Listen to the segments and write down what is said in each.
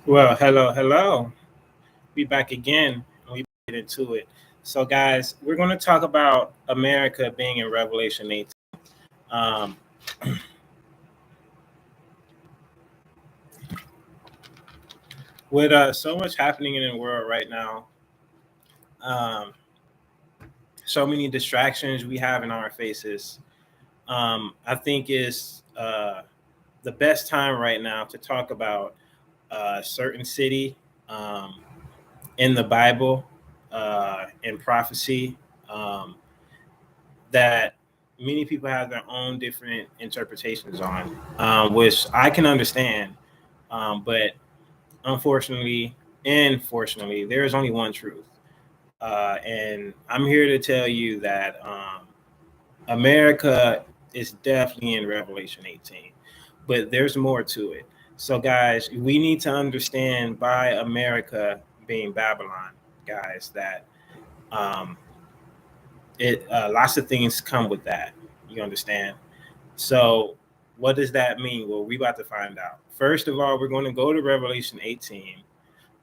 Well, hello, hello. Be back again. We get into it. So, guys, we're going to talk about America being in Revelation 18. Um, with so much happening in the world right now, um, so many distractions we have in our faces. I think is the best time right now to talk about a certain city um, in the Bible, in prophecy. Um, that many people have their own different interpretations on, which I can understand. But unfortunately and fortunately, there is only one truth. And I'm here to tell you that America is definitely in Revelation 18, but there's more to it. So, guys, we need to understand by America being Babylon, guys, that um, it lots of things come with that. You understand? So, what does that mean? Well, we about to find out. First of all, we're going to go to Revelation 18,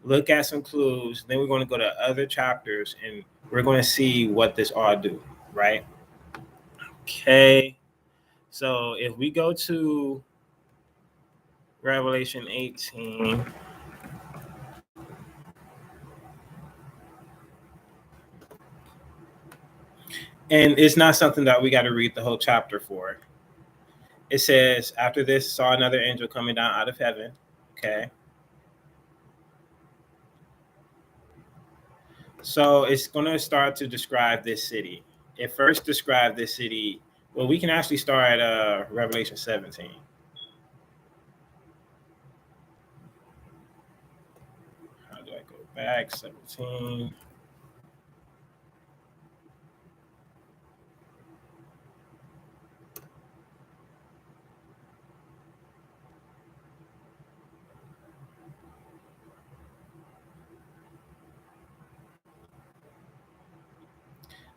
look at some clues, then we're going to go to other chapters, and we're going to see what this all do. Right? Okay. So, if we go to Revelation 18, and it's not something that we got to read the whole chapter for. It says, after this, saw another angel coming down out of heaven. Okay. So it's going to start to describe this city. It first described this city. Well, we can actually start at Revelation 17. How do I go back? 17.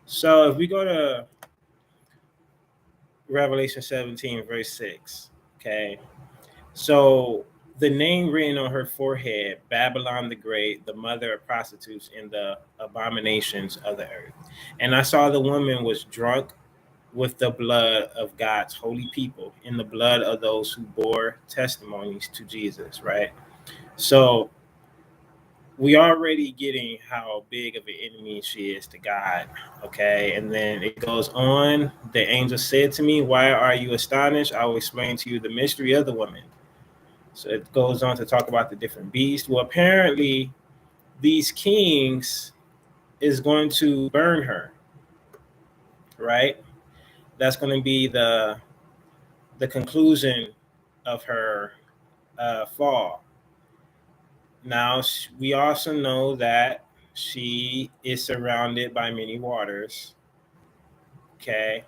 So if we go to Revelation 17, verse 6, okay. So the name written on her forehead, Babylon the Great, the mother of prostitutes and the abominations of the earth. And I saw the woman was drunk with the blood of God's holy people, in the blood of those who bore testimonies to Jesus, right? So we already getting how big of an enemy she is to God, okay? And then it goes on. The angel said to me, "Why are you astonished? I will explain to you the mystery of the woman." So it goes on to talk about the different beasts. Well, apparently, these kings is going to burn her, right? That's going to be the conclusion of her fall. Now, we also know that she is surrounded by many waters. Okay.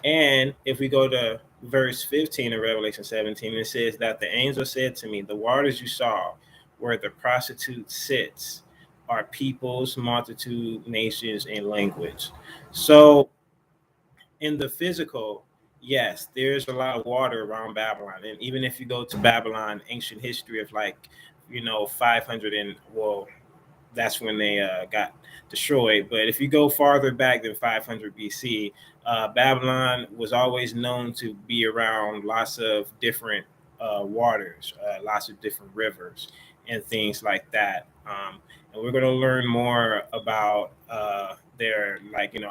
And if we go to verse 15 of Revelation 17, it says that the angel said to me, "The waters you saw where the prostitute sits are peoples, multitude, nations, and language." So in the physical, yes, there's a lot of water around Babylon. And even if you go to Babylon, ancient history of 500 and well, that's when they got destroyed. But if you go farther back than 500 BC, Babylon was always known to be around lots of different waters, lots of different rivers, and things like that. And we're going to learn more about their,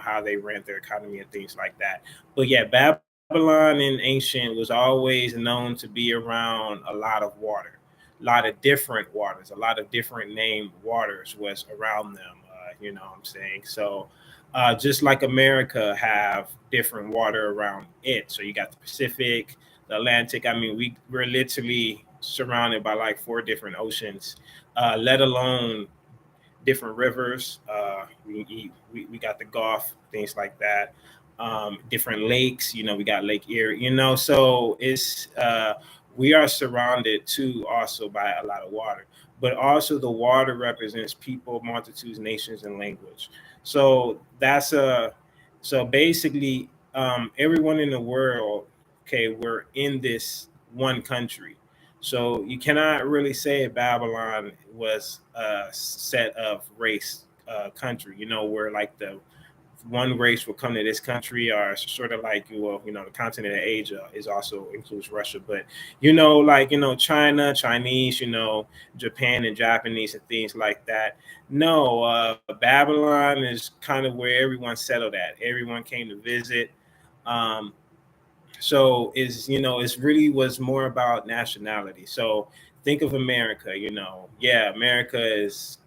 how they ran their economy and things like that. But yeah, Babylon in ancient was always known to be around a lot of water, a lot of different waters, a lot of different named waters was around them. You know what I'm saying? So just like America have different water around it. So you got the Pacific, the Atlantic. I mean, we're literally surrounded by like four different oceans, let alone different rivers. We got the Gulf, things like that. Different lakes, we got Lake Erie, so we are surrounded too also by a lot of water, but also the water represents people, multitudes, nations, and language. So so basically, everyone in the world, okay, we're in this one country. So you cannot really say Babylon was a set of race country, where like the one race will come to this country, or sort of like, the continent of Asia is also includes Russia, but like China, Chinese, Japan and Japanese and things like that. No, Babylon is kind of where everyone settled at. Everyone came to visit. Um, so it's really was more about nationality. So think of America. Yeah, America is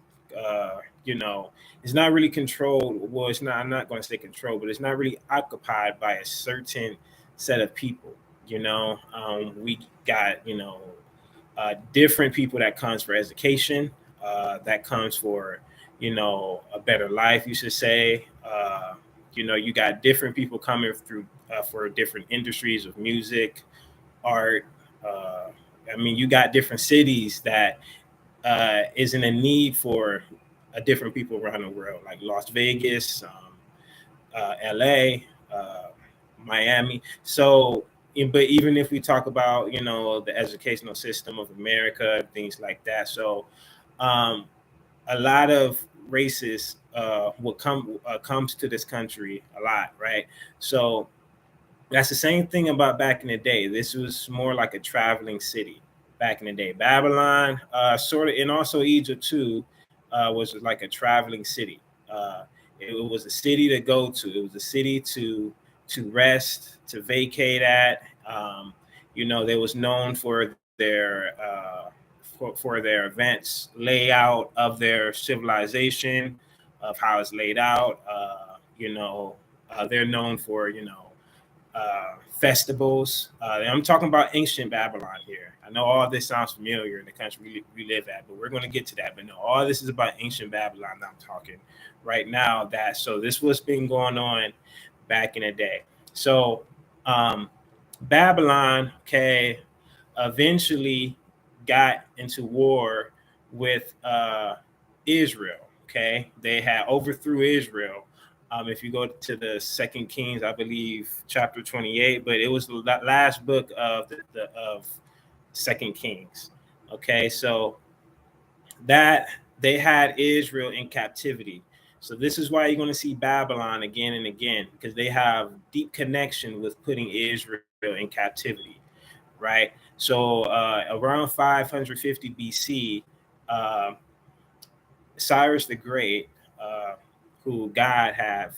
you know it's not really controlled. Well, it's not, I'm not going to say controlled, but it's not really occupied by a certain set of people. We got different people that comes for education, that comes for a better life, you should say. You got different people coming through for different industries of music, art. I mean, you got different cities that is in a need for different people around the world, like Las Vegas, LA, Miami. So, but even if we talk about the educational system of America, things like that, so um, a lot of races will comes to this country a lot, right? So that's the same thing about back in the day. This was more like a traveling city back in the day. Babylon, sort of, and also Egypt too, was like a traveling city. It was a city to go to. It was a city to rest, to vacate at. They was known for their for their events, layout of their civilization, of how it's laid out. They're known for festivals. I'm talking about ancient Babylon here. I know all this sounds familiar in the country we live at, but we're going to get to that. But no, all this is about ancient Babylon that I'm talking right now. So this was been going on back in the day. So Babylon, okay, eventually got into war with Israel. Okay, they had overthrew Israel. If you go to the Second Kings, I believe chapter 28, but it was the last book of of Second Kings. Okay, so that they had Israel in captivity. So this is why you're going to see Babylon again and again, because they have deep connection with putting Israel in captivity, right? So around 550 BC, uh, Cyrus the Great, who God have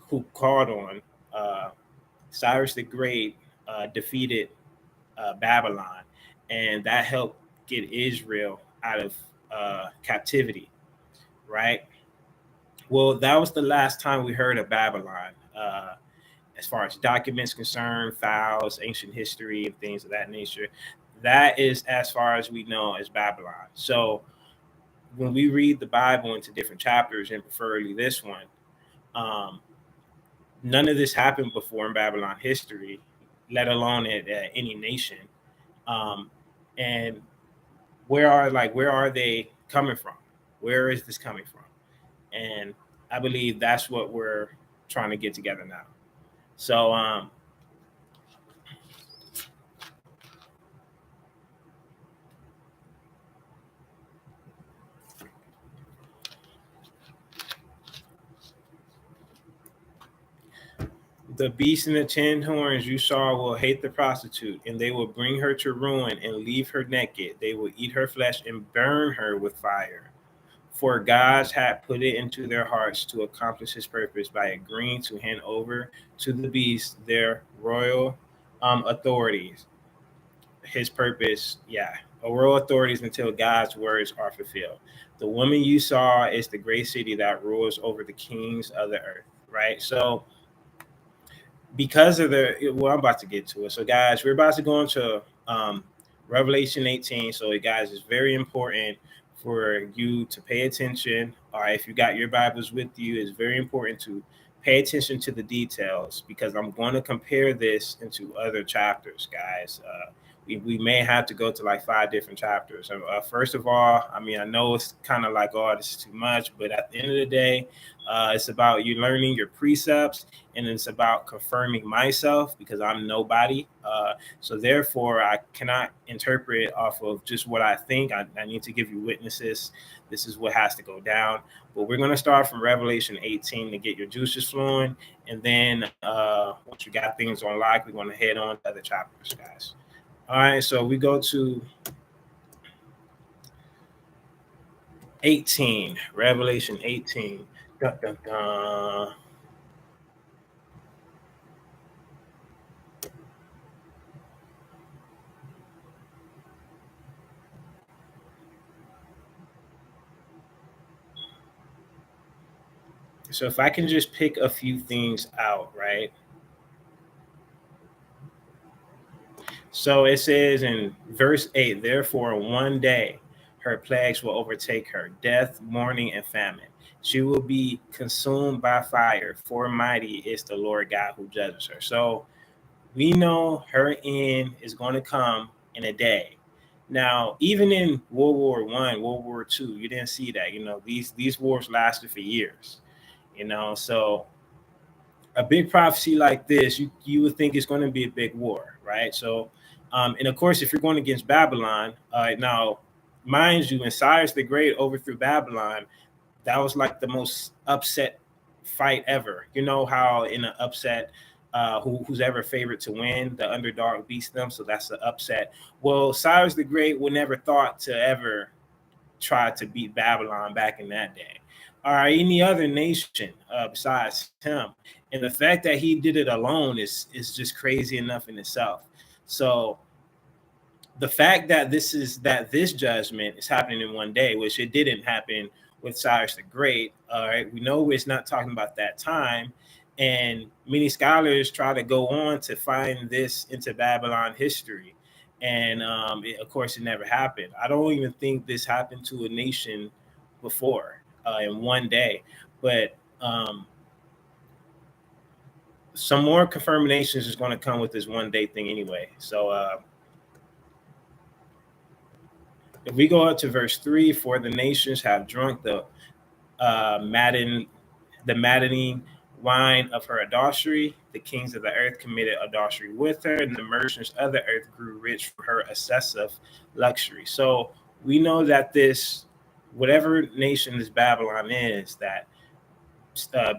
who called on, uh, Cyrus the Great defeated Babylon, and that helped get Israel out of captivity, right? Well, that was the last time we heard of Babylon. As far as documents concerned, files, ancient history, and things of that nature, that is as far as we know as Babylon. So when we read the Bible into different chapters, and preferably this one, um, none of this happened before in Babylon history, let alone at any nation. Um, and where are they coming from? Where is this coming from? And I believe that's what we're trying to get together now. So the beast and the 10 horns you saw will hate the prostitute, and they will bring her to ruin and leave her naked. They will eat her flesh and burn her with fire. For God had put it into their hearts to accomplish his purpose by agreeing to hand over to the beast their royal authorities. His purpose, yeah, royal authorities until God's words are fulfilled. The woman you saw is the great city that rules over the kings of the earth, right? So because of I'm about to get to it. So guys, we're about to go into Revelation 18. So guys, it's very important for you to pay attention. Or if you got your Bibles with you, it's very important to pay attention to the details, because I'm going to compare this into other chapters, guys. we may have to go to like 5 different chapters. First of all, I mean, I know it's kind of like, oh, this is too much, but at the end of the day, it's about you learning your precepts, and it's about confirming myself because I'm nobody. So therefore, I cannot interpret off of just what I think. I need to give you witnesses. This is what has to go down. But we're going to start from Revelation 18 to get your juices flowing. And then once you got things on lock, we're going to head on to other chapters, guys. All right, so we go to 18, Revelation 18. Dun, dun, dun. So if I can just pick a few things out, right? So it says in verse 8, therefore, one day her plagues will overtake her, death, mourning, and famine. She will be consumed by fire, for mighty is the Lord God who judges her. So we know her end is going to come in a day. Now, even in World War I, World War II, you didn't see that. These wars lasted for years. So a big prophecy like this, you would think it's going to be a big war, right? So, and of course, if you're going against Babylon, now, mind you, when Cyrus the Great overthrew Babylon, that was like the most upset fight ever. You know how in an upset, who's ever favorite to win, the underdog beats them, so that's the upset. Well, Cyrus the Great would never thought to ever try to beat Babylon back in that day, or any other nation besides him. And the fact that he did it alone is just crazy enough in itself. So the fact that this judgment is happening in one day, which it didn't happen with Cyrus the Great, all right, we know it's not talking about that time. And many scholars try to go on to find this into Babylon history. And of course, it never happened. I don't even think this happened to a nation before in one day. But some more confirmations is going to come with this one day thing anyway. So if we go up to verse 3, for the nations have drunk the maddening wine of her adultery. The kings of the earth committed adultery with her, and the merchants of the earth grew rich from her excessive luxury. So we know that whatever nation this Babylon is, that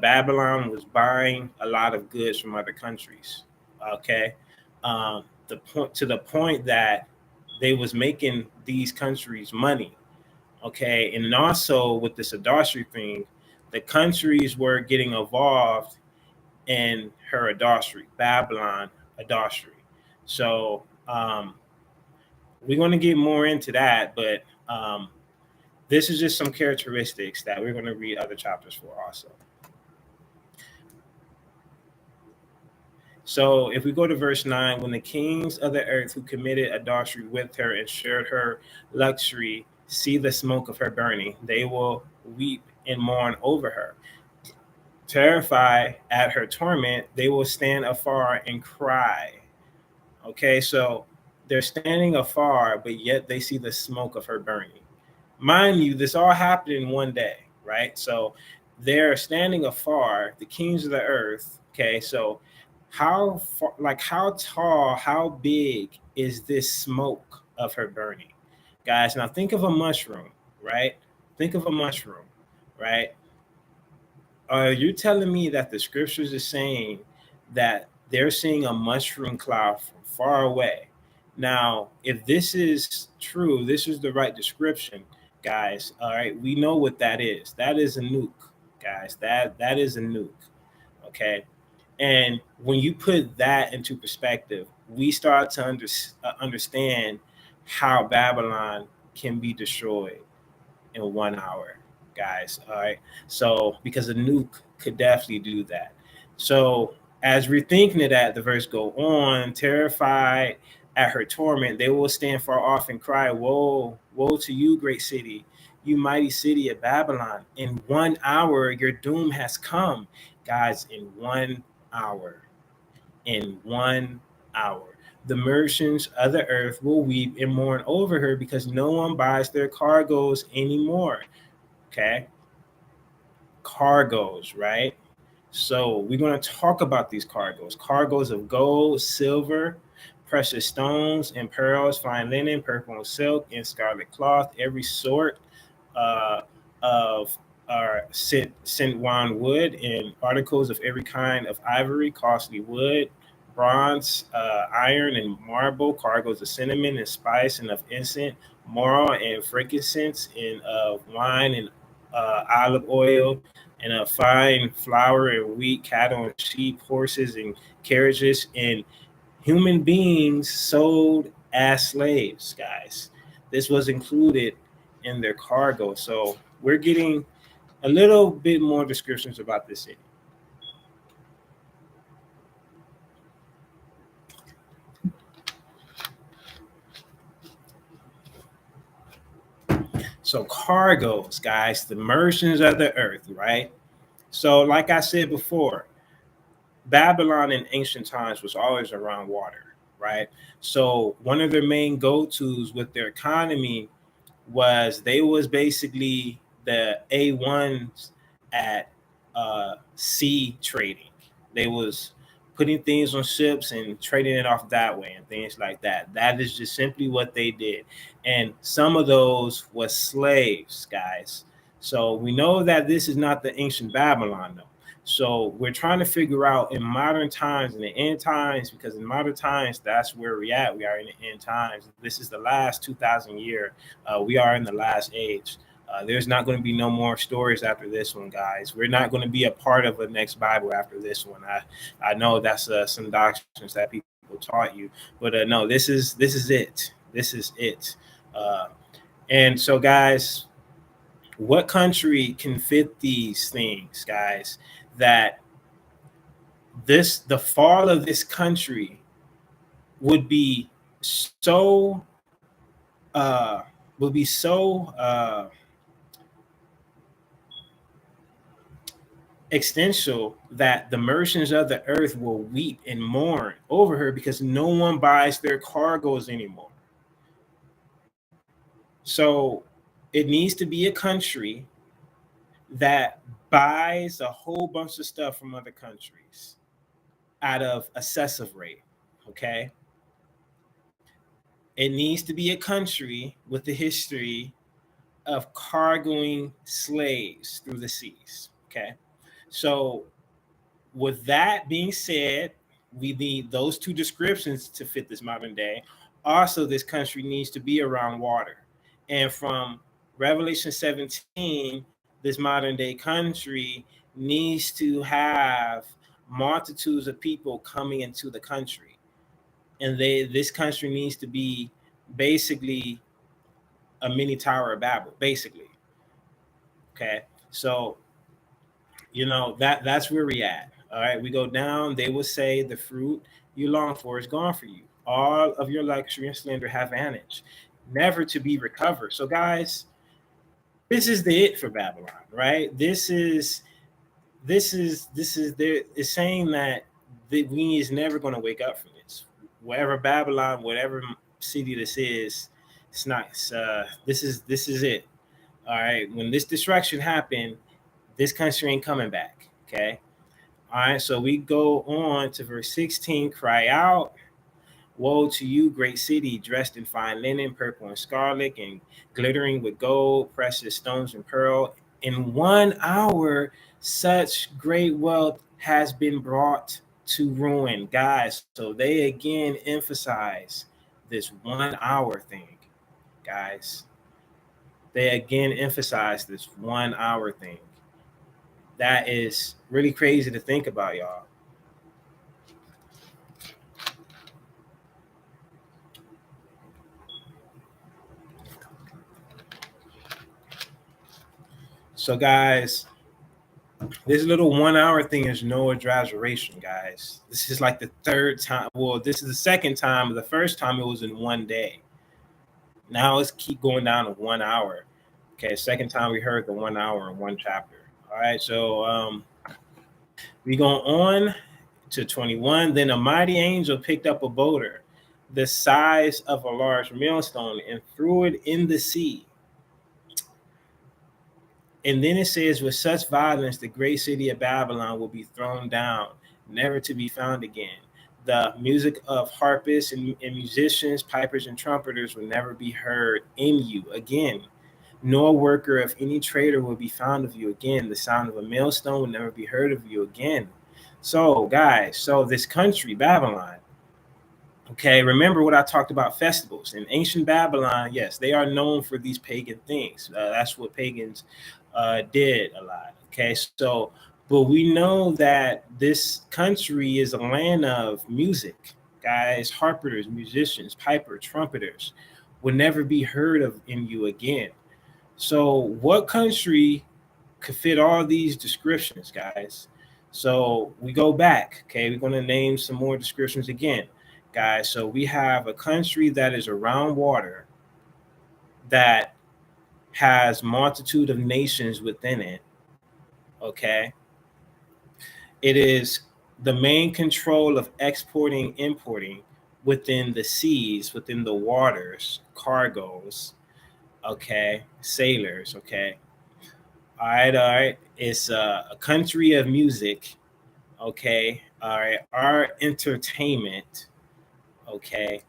Babylon was buying a lot of goods from other countries. Okay, to the point that they was making these countries money. Okay, and also with this adultery thing, the countries were getting involved in her adultery, Babylon adultery. So we're going to get more into that, but this is just some characteristics that we're going to read other chapters for also. So if we go to verse 9, when the kings of the earth who committed adultery with her and shared her luxury see the smoke of her burning, they will weep and mourn over her. Terrified at her torment, they will stand afar and cry. Okay, so they're standing afar, but yet they see the smoke of her burning. Mind you, this all happened in one day, right? So they're standing afar, the kings of the earth. Okay, so how far, like how tall, how big is this smoke of her burning, guys? Now think of a mushroom, right? Think of a mushroom, right? Are you telling me that the scriptures are saying that they're seeing a mushroom cloud from far away? Now, if this is true, this is the right description, guys. All right, we know what that is. That is a nuke, guys. That is a nuke. Okay. And when you put that into perspective, we start to understand how Babylon can be destroyed in 1 hour, guys. All right. So, because a nuke could definitely do that. So, as we're thinking of that, the verse go on, terrified at her torment, they will stand far off and cry, woe, woe to you, great city, you mighty city of Babylon. In 1 hour, your doom has come, guys, in 1 hour. In 1 hour. the merchants of the earth will weep and mourn over her because no one buys their cargoes anymore. Okay. Cargoes, right? So we're going to talk about these cargoes of gold, silver, precious stones, and pearls, fine linen, purple and silk, and scarlet cloth, every sort uh, of scent wine wood, and articles of every kind of ivory, costly wood, bronze, iron, and marble, cargoes of cinnamon and spice, and of incense, myrrh and frankincense, and of wine and olive oil, and of fine flour and wheat, cattle and sheep, horses and carriages, and human beings sold as slaves, guys. This was included in their cargo. So we're getting a little bit more descriptions about this city. So cargoes, guys, the merchants of the earth, right? So like I said before, Babylon in ancient times was always around water, right? So one of their main go-tos with their economy was they was basically the A1s at sea trading. They was putting things on ships and trading it off that way and things like that. That is just simply what they did. And some of those was slaves, guys. So we know that this is not the ancient Babylon, though. So we're trying to figure out in modern times, in the end times, because in modern times, that's where we're at. We are in the end times. This is the last 2,000 year. We are in the last age. There's not going to be no more stories after this one, guys. We're not going to be a part of the next Bible after this one. I know that's some doctrines that people taught you, but no, this is it. This is it. And so, guys, what country can fit these things, guys? That the fall of this country would be so uh would be so extensial that the merchants of the earth will weep and mourn over her because no one buys their cargoes anymore. So it needs to be a country that buys a whole bunch of stuff from other countries out of excessive rate. Okay. It needs to be a country with the history of cargoing slaves through the seas. Okay. So, with that being said, we need those two descriptions to fit this modern day. Also, this country needs to be around water. And from Revelation 17, this modern day country needs to have multitudes of people coming into the country. And this country needs to be basically a mini Tower of Babel, basically. Okay. So, that's where we at. All right, we go down. They will say the fruit you long for is gone for you. All of your luxury and splendor have vanished, never to be recovered. So, guys, this is the it for Babylon, right? This is there is saying that we is never going to wake up from this. Whatever Babylon, whatever city this is, it's not. This is it. All right, when this destruction happened, this country ain't coming back. Okay. All right. So we go on to verse 16. Cry out, woe to you, great city, dressed in fine linen, purple and scarlet, and glittering with gold, precious stones and pearl. In 1 hour, such great wealth has been brought to ruin, guys. So they again emphasize this 1 hour thing, guys. They again emphasize this 1 hour thing. That is really crazy to think about, y'all. So, guys, this little 1 hour thing is no exaggeration, guys. This is like the third time. Well, this is the second time. The first time it was in one day. Now let's keep going down to 1 hour. Okay, second time we heard the 1 hour in one chapter. All right, so we go on to 21. Then a mighty angel picked up a boulder the size of a large millstone and threw it in the sea. And then it says, with such violence, the great city of Babylon will be thrown down, never to be found again. The music of harpists and musicians, pipers and trumpeters will never be heard in you again. No worker of any trader will be found of you again. The sound of a millstone will never be heard of you again. So, guys, so this country, Babylon, okay, remember what I talked about festivals. In ancient Babylon, yes, they are known for these pagan things. That's what pagans did a lot. Okay, so, but we know that this country is a land of music. Guys, harpers, musicians, piper, trumpeters will never be heard of in you again. So, what country could fit all these descriptions, guys? So, we go back. Okay, we're going to name some more descriptions again, guys. So, we have a country that is around water that has multitude of nations within it. Okay, it is the main control of exporting, importing within the seas, within the waters, cargoes. Okay, sailors. Okay, all right, all right. It's a country of music. Okay, all right. Our entertainment. Okay.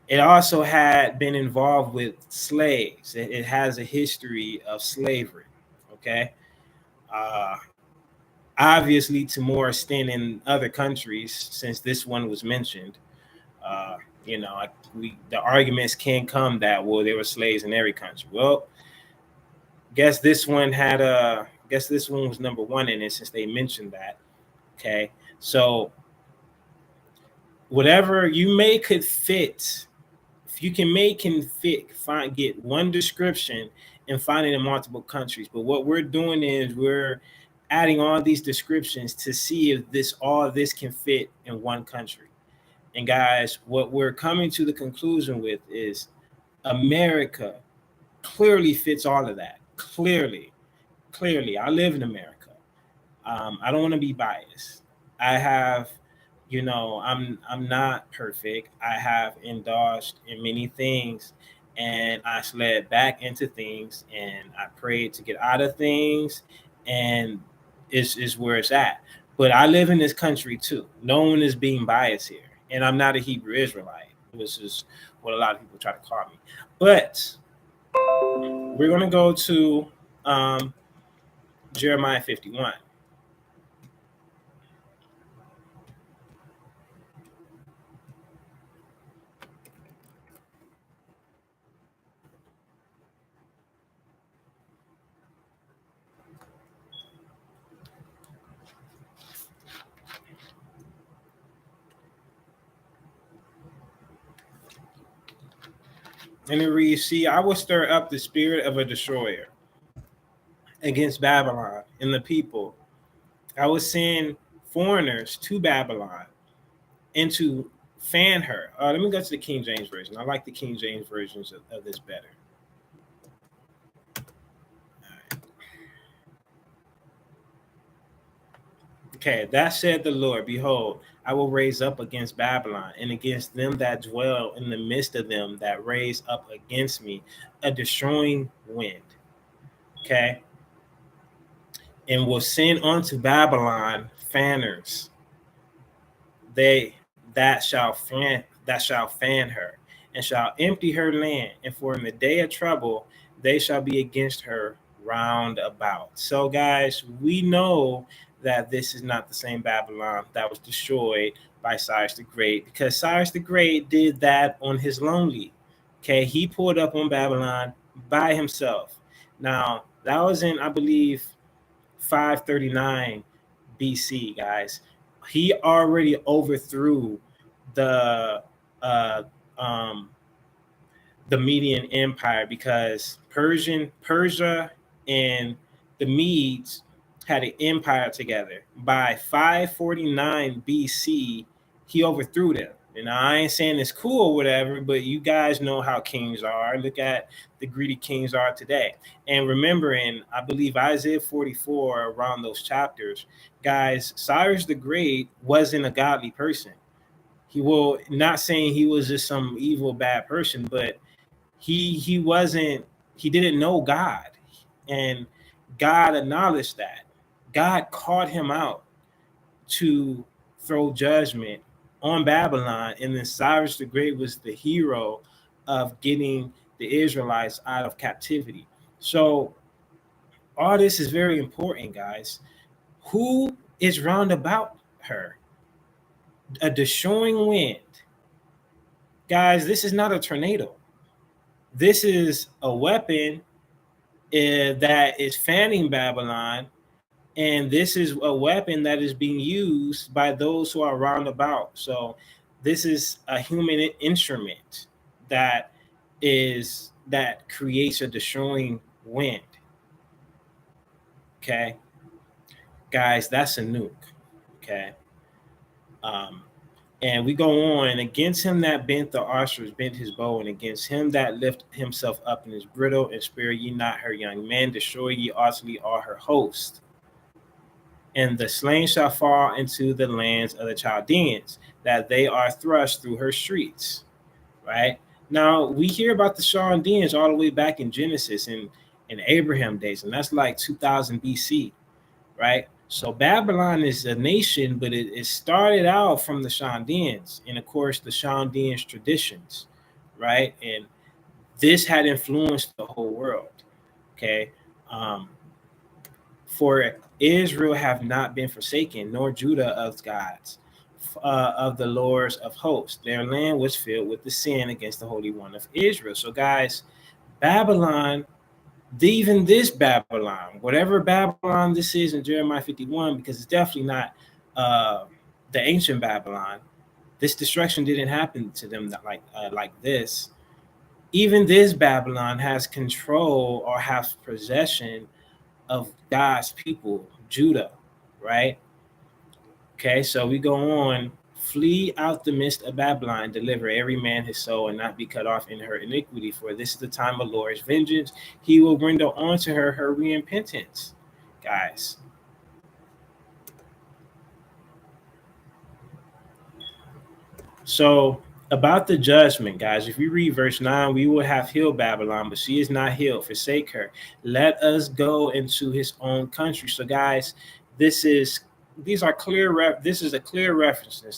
It also had been involved with slaves. It has a history of slavery. Okay. Uh, Obviously, to more extent in other countries, since this one was mentioned. Uh, the arguments can come that, well, there were slaves in every country. Well, guess this one was number one in it since they mentioned that. Okay, so whatever you make could fit, if you can make and fit, get one description and find it in multiple countries. But what we're doing is we're adding all these descriptions to see if all this can fit in one country. And guys, what we're coming to the conclusion with is America clearly fits all of that. Clearly, I live in America. I don't want to be biased. I have, I'm not perfect. I have indulged in many things, and I slid back into things, and I prayed to get out of things, and is where it's at. But I live in this country too. No one is being biased here, and I'm not a Hebrew Israelite, which is what a lot of people try to call me. But we're gonna go to Jeremiah 51. And it reads, see, I will stir up the spirit of a destroyer against Babylon and the people. I will send foreigners to Babylon and to fan her. Let me go to the King James Version. I like the King James versions of this better. Okay, that said the Lord, behold, I will raise up against Babylon and against them that dwell in the midst of them that raise up against me a destroying wind. Okay, and will send unto Babylon fanners. They that shall fan her, and shall empty her land, and for in the day of trouble they shall be against her round about. So, guys, we know that this is not the same Babylon that was destroyed by Cyrus the Great, because Cyrus the Great did that on his lonely. Okay, he pulled up on Babylon by himself. Now, that was in, I believe, 539 BC, guys. He already overthrew the uh, um, the Median Empire, because Persia and the Medes had an empire together. By 549 BC, he overthrew them. And I ain't saying it's cool or whatever, but you guys know how kings are. Look at the greedy kings are today. And remember, in, I believe, Isaiah 44, around those chapters, guys, Cyrus the Great wasn't a godly person. He will not saying he was just some evil bad person, but he wasn't, he didn't know God, and God acknowledged that. God called him out to throw judgment on Babylon, and then Cyrus the Great was the hero of getting the Israelites out of captivity. So all this is very important, guys. Who is round about her? A destroying wind. Guys, this is not a tornado. This is a weapon that is fanning Babylon, and this is a weapon that is being used by those who are round about. So this is a human instrument that creates a destroying wind. Okay, guys, that's a nuke. Okay. And we go on, and against him that bent the archers bent his bow, and against him that lift himself up in his bridle, and spare ye not her young men, destroy ye utterly all her host. And the slain shall fall into the lands of the Chaldeans, that they are thrust through her streets. Right? Now, we hear about the Chaldeans all the way back in Genesis and in Abraham days, and that's like 2000 BC, right? So Babylon is a nation, but it started out from the Chaldeans, and of course the Chaldeans traditions, right? And this had influenced the whole world. Okay. For Israel have not been forsaken, nor Judah of gods, of the lords of hosts. Their land was filled with the sin against the Holy One of Israel. So, guys, Babylon, even this Babylon, whatever Babylon this is in Jeremiah 51, because it's definitely not the ancient Babylon. This destruction didn't happen to them like this. Even this Babylon has control or has possession of God's people, Judah, right? Okay, so we go on. Flee out the midst of Babylon, deliver every man his soul, and not be cut off in her iniquity. For this is the time of Lord's vengeance. He will render unto her repentance. Guys. So about the judgment, guys, if we read verse 9, we will have healed Babylon, but she is not healed. Forsake her. Let us go into his own country. So, guys, this is a clear reference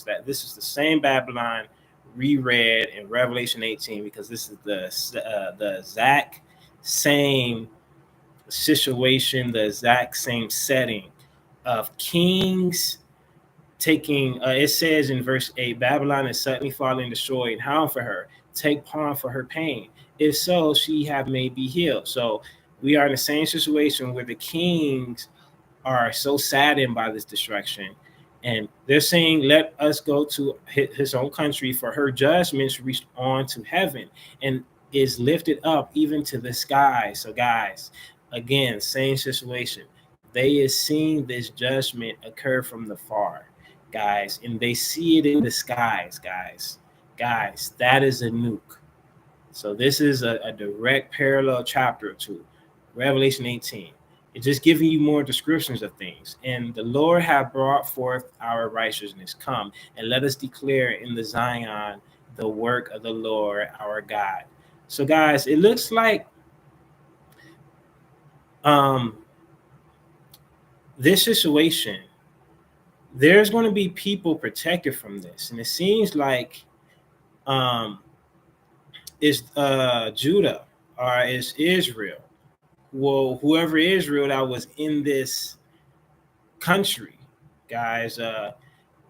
that this is the same Babylon reread in Revelation 18, because this is the exact same situation, the exact same setting of kings taking. It says in verse 8, Babylon is suddenly falling destroyed, and how for her? Take palm for her pain. If so, she have may be healed. So we are in the same situation where the kings are so saddened by this destruction, and they're saying, let us go to his own country, for her judgments reached on to heaven and is lifted up even to the sky. So, guys, again, same situation. They is seeing this judgment occur from the far, guys, and they see it in the skies, guys. That is a nuke. So this is a direct parallel chapter to Revelation 18. It's just giving you more descriptions of things. And the Lord have brought forth our righteousness. Come and let us declare in the Zion the work of the Lord our God. So, guys, it looks like this situation, there's going to be people protected from this. And it seems like it's Judah or it's Israel. Well, whoever Israel that was in this country, guys,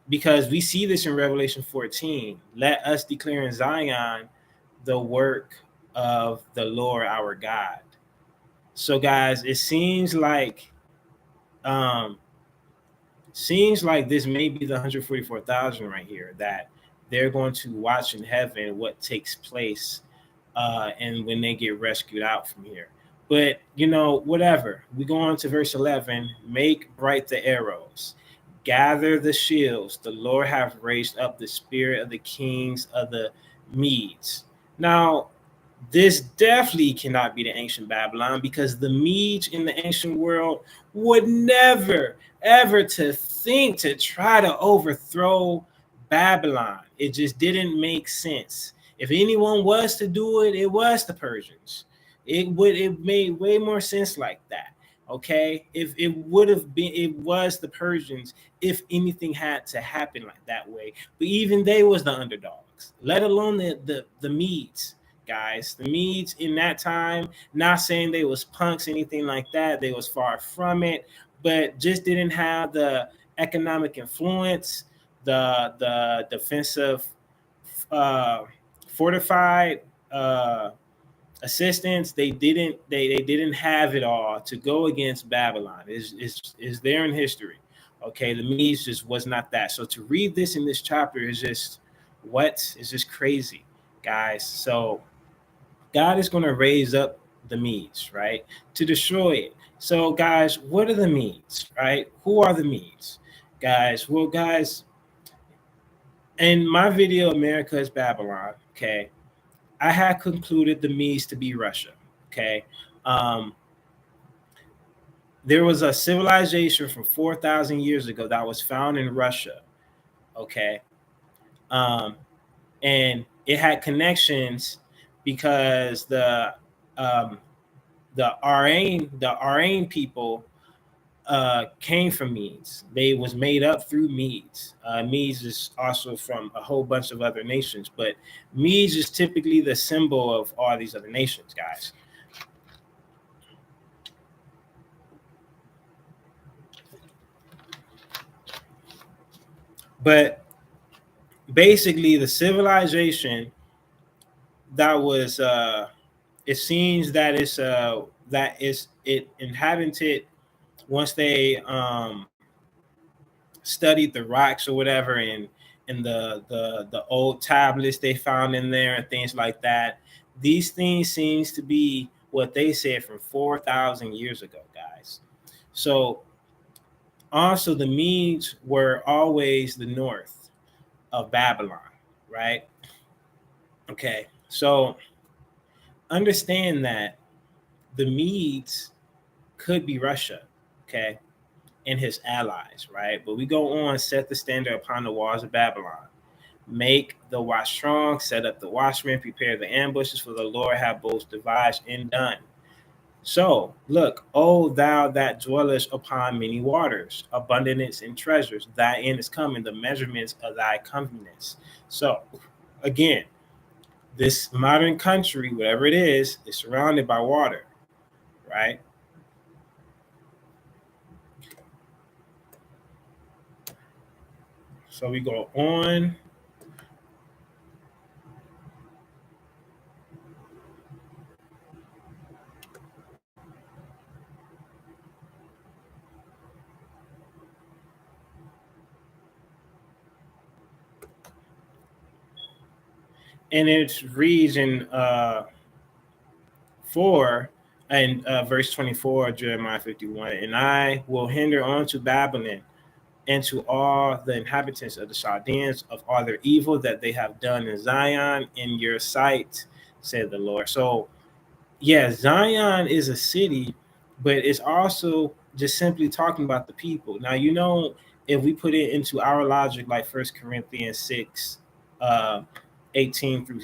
because we see this in Revelation 14. Let us declare in Zion the work of the Lord our God. So, guys, it seems like this may be the 144,000 right here, that they're going to watch in heaven what takes place and when they get rescued out from here. But, whatever. We go on to verse 11. Make bright the arrows. Gather the shields. The Lord hath raised up the spirit of the kings of the Medes. Now, this definitely cannot be the ancient Babylon, because the Medes in the ancient world would never, ever to think to try to overthrow Babylon. It just didn't make sense. If anyone was to do it, it was the Persians. It made way more sense like that. Okay, if it would have been, it was the Persians. If anything had to happen like that way, but even they was the underdogs. Let alone the Medes, guys. The Medes in that time. Not saying they was punks, anything like that. They was far from it, but just didn't have the economic influence, the defensive, uh, fortified. Assistance. They didn't have it all to go against Babylon. Is there in history. Okay, the Medes just was not that. So to read this in this chapter is just what is just crazy, guys. So God is going to raise up the Medes, right, to destroy it. So guys, what are the Medes, right? Who are the Medes, guys? Well, guys, in my video, America is Babylon. Okay, I had concluded the Medes to be Russia. Okay. Um, there was a civilization from 4,000 years ago that was found in Russia. Okay. Um, and it had connections because um, the Aryan people came from Medes. They was made up through Medes. Medes is also from a whole bunch of other nations, but Medes is typically the symbol of all these other nations, guys. But basically, the civilization that was, it seems that it inhabited once they studied the rocks or whatever, and the old tablets they found in there and things like that. These things seems to be what they said from 4,000 years ago, guys. So also the Medes were always the north of Babylon, right? Okay, so understand that the Medes could be Russia, okay, and his allies, right? But we go on, set the standard upon the walls of Babylon. Make the watch strong, set up the watchmen, prepare the ambushes, for the Lord have both devised and done. So look, O thou that dwellest upon many waters, abundance in treasures, thy end is coming, the measurements of thy comeliness. So again, this modern country, whatever it is surrounded by water, right? So we go on. And it reads in 4 and verse 24 of Jeremiah 51, and I will hinder unto Babylon and to all the inhabitants of the Chaldeans of all their evil that they have done in Zion in your sight, said the Lord. So, yeah, Zion is a city, but it's also just simply talking about the people. Now, if we put it into our logic, like First Corinthians 6, uh, 18 through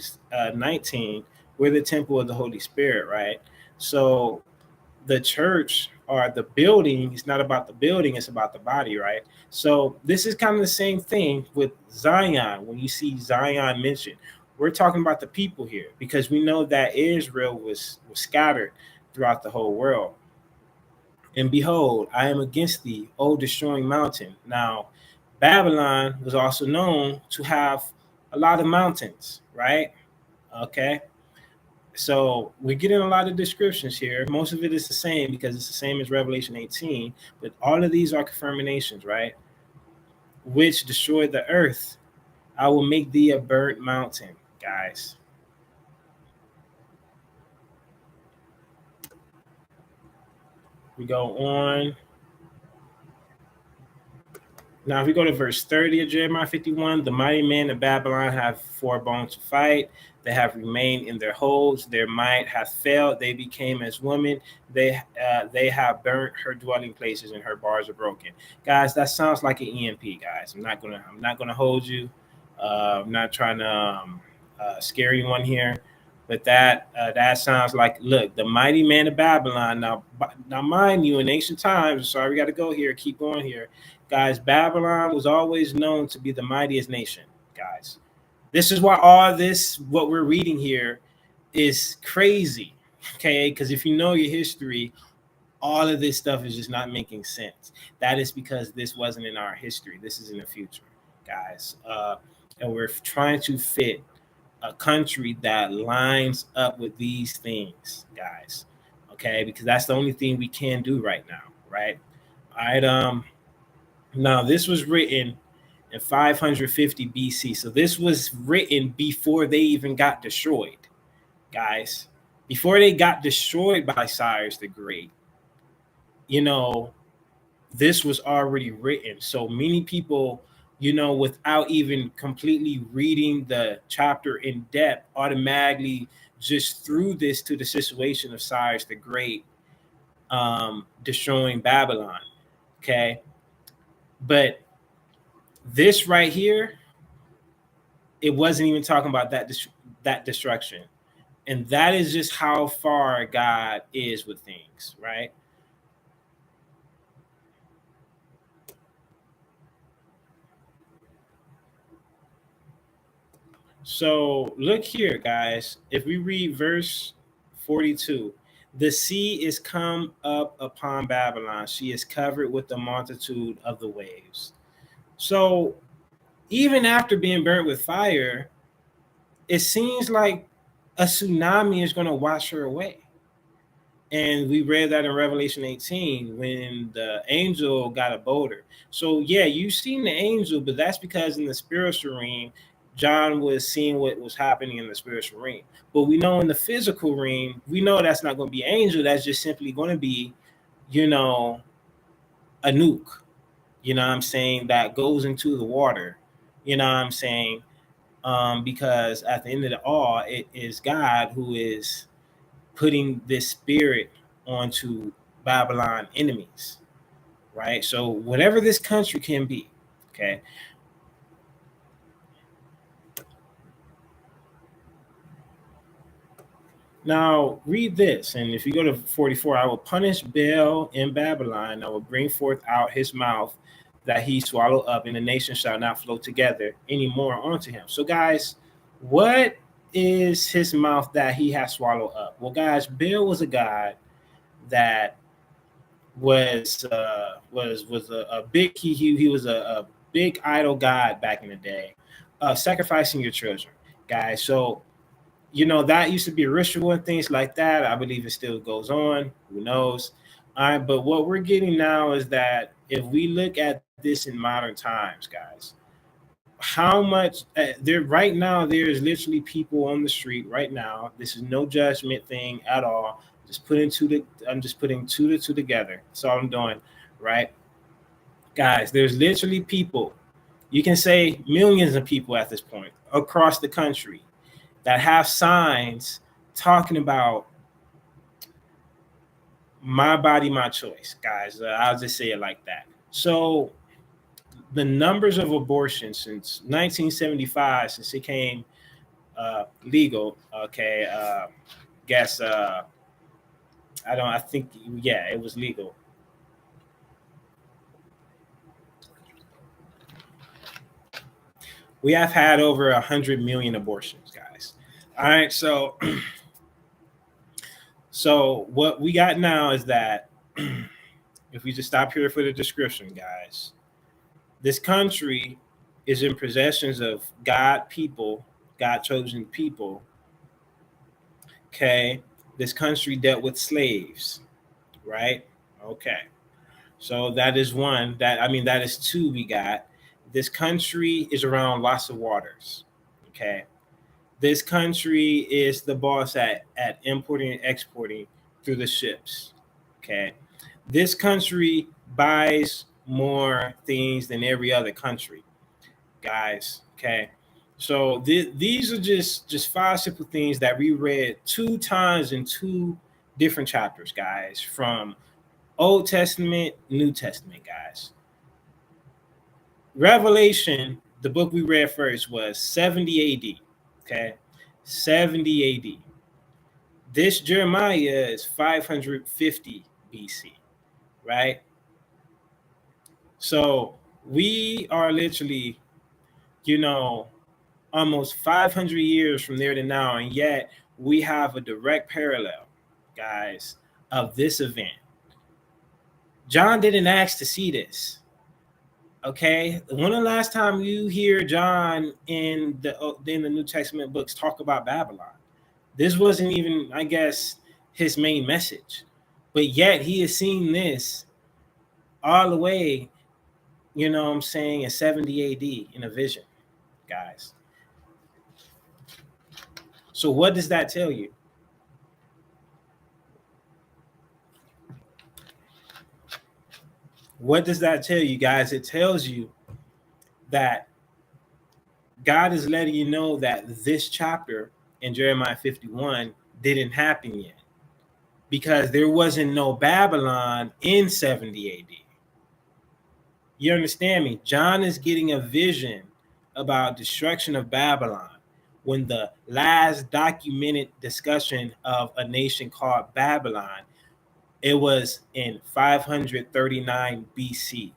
19, we're the temple of the Holy Spirit, right? So the church or the building is not about the building, it's about the body, right? So this is kind of the same thing with Zion. When you see Zion mentioned, we're talking about the people here because we know that Israel was scattered throughout the whole world. And behold, I am against thee, O destroying mountain. Now, Babylon was also known to have a lot of mountains, right? Okay. So we're getting a lot of descriptions here. Most of it is the same because it's the same as Revelation 18, but all of these are confirmations, right? Which destroyed the earth. I will make thee a burnt mountain, guys. We go on. Now, if we go to verse 30 of Jeremiah 51, the mighty men of Babylon have forebone to fight. They have remained in their holds. Their might hath failed. They became as women. They have burnt her dwelling places, and her bars are broken. Guys, that sounds like an EMP. Guys, I'm not gonna hold you. I'm not trying to scare anyone here, but that sounds like, look, the mighty man of Babylon. Now, mind you, in ancient times, sorry, we got to go here, keep going here, guys. Babylon was always known to be the mightiest nation, guys. This is why all this, what we're reading here, is crazy, okay? Because if you know your history, all of this stuff is just not making sense. That is because this wasn't in our history. This is in the future, guys. And we're trying to fit a country that lines up with these things, guys. Okay, because that's the only thing we can do right now, right? All right. Now this was written in 550 BC, so this was written before they even got destroyed, guys. Before they got destroyed by Cyrus the Great, you know, this was already written. So many people, without even completely reading the chapter in depth, automatically just threw this to the situation of Cyrus the Great destroying Babylon. Okay. But this right here, it wasn't even talking about that destruction. And that is just how far God is with things, right? So look here, guys. If we read verse 42, the sea is come up upon Babylon. She is covered with the multitude of the waves. So even after being burnt with fire, it seems like a tsunami is going to wash her away. And we read that in Revelation 18 when the angel got a boulder. So yeah, you've seen the angel, but that's because in the spiritual realm, John was seeing what was happening in the spiritual realm. But we know in the physical realm, we know that's not going to be angel. That's just simply going to be, you know, a nuke. You know what I'm saying? That goes into the water. You know what I'm saying? Because at the end of it all, it is God who is putting this spirit onto Babylon enemies, right? So whatever this country can be, okay. Now read this, and if you go to 44, I will punish Baal in Babylon. I will bring forth out his mouth that he swallow up, and the nation shall not flow together anymore onto him. So, guys, what is his mouth that he has swallowed up? Well, guys, Baal was a god that was a big he was a big idol god back in the day, sacrificing your children, guys. So that used to be a ritual and things like that. I believe it still goes on. Who knows? All right, but what we're getting now is that if we look at this in modern times, guys, how much there right now there is literally people on the street right now. This is no judgment thing at all. I'm just putting two to two together. That's all I'm doing, right? Guys, there's literally people, you can say millions of people at this point across the country that have signs talking about my body, my choice, guys. I'll just say it like that. So the numbers of abortions since 1975, since it came legal, okay, guess I think, yeah, it was legal. We have had over 100 million abortions, guys. All right, so what we got now is that if we just stop here for the description, guys, this country is in possessions of God people, God chosen people. Okay, this country dealt with slaves, right? Okay, so that is one. That is two. We got this country is around lots of waters. Okay, this country is the boss at importing and exporting through the ships. Okay, this country buys more things than every other country, guys. Okay, so these are just five simple things that we read two times in two different chapters, guys, from Old Testament, New Testament, guys. Revelation, the book we read first was 70 AD. Okay, 70 AD. This Jeremiah is 550 BC, right? So we are literally, you know, almost 500 years from there to now, and yet we have a direct parallel, guys, of this event. John didn't ask to see this. Okay, when the last time you hear John in the New Testament books talk about Babylon? This wasn't even, I guess, his main message, but yet he is seeing this all the way, you know what I'm saying, in 70 AD in a vision, guys. So what does that tell you? What does that tell you, guys? It tells you that God is letting you know that this chapter in Jeremiah 51 didn't happen yet, because there wasn't no Babylon in 70 AD. You understand me? John is getting a vision about destruction of Babylon when the last documented discussion of a nation called Babylon, it was in 539 BC,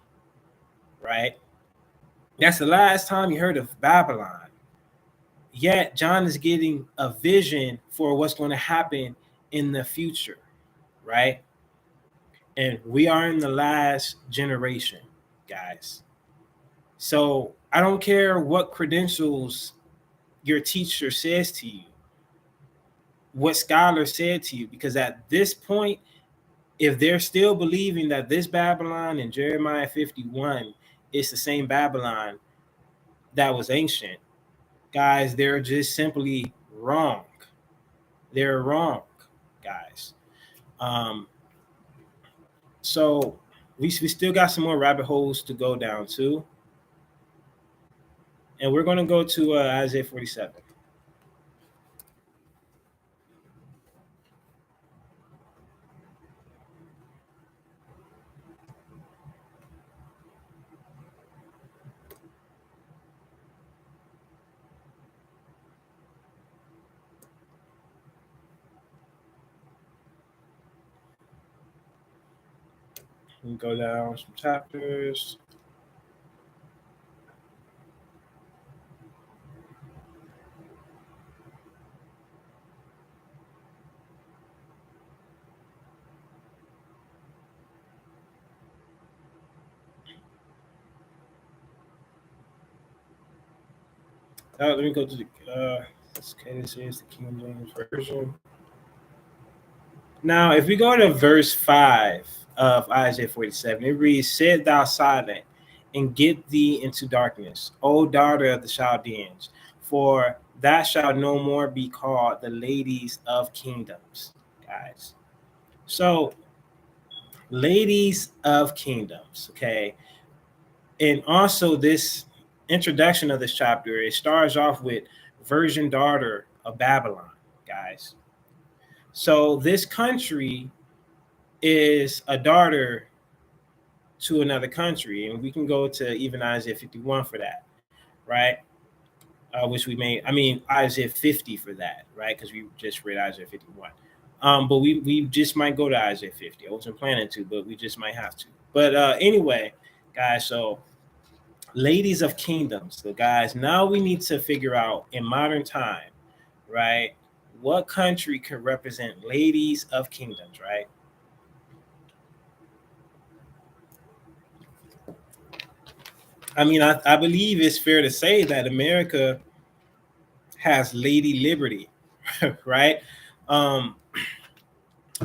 right? That's the last time you heard of Babylon. Yet John is getting a vision for what's going to happen in the future, right? And we are in the last generation, guys. So I don't care what credentials your teacher says to you, what scholar said to you, because at this point, if they're still believing that this Babylon in Jeremiah 51 is the same Babylon that was ancient, guys, they're just simply wrong. They're wrong, guys. So we still got some more rabbit holes to go down to. And we're going to go to Isaiah 47. We go down some chapters. Let me go to the okay, this is the King James Version. Now, if we go to verse 5 of Isaiah 47, it reads, "Sit thou silent and get thee into darkness, O daughter of the Chaldeans, for thou shalt no more be called the ladies of kingdoms." Guys. So, ladies of kingdoms, okay? And also this introduction of this chapter, it starts off with virgin daughter of Babylon, guys. So this country is a daughter to another country, and we can go to even Isaiah 51 for that, right? Which we may, I mean, Isaiah 50 for that, right? Because we just read Isaiah 51. But we just might go to Isaiah 50. I wasn't planning to, but we just might have to. But anyway, guys, so ladies of kingdoms. So guys, now we need to figure out in modern time, right? What country could represent ladies of kingdoms, right? I mean, I believe it's fair to say that America has Lady Liberty, right?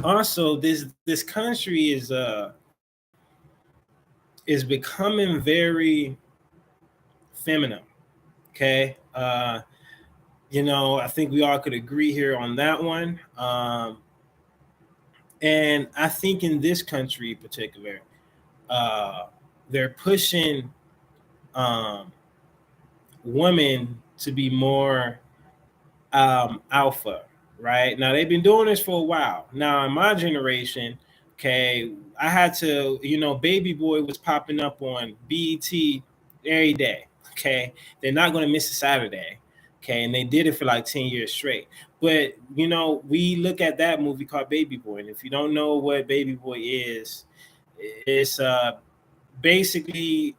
Also, this country is becoming very feminine. Okay, you know, I think we all could agree here on that one. And I think in this country in particular, they're pushing women to be more alpha, right? Now they've been doing this for a while. Now in my generation, okay, I had to, you know, Baby Boy was popping up on BET every day. Okay, they're not going to miss a Saturday. Okay, and they did it for like 10 years straight. But you know, we look at that movie called Baby Boy, and if you don't know what Baby Boy is, it's basically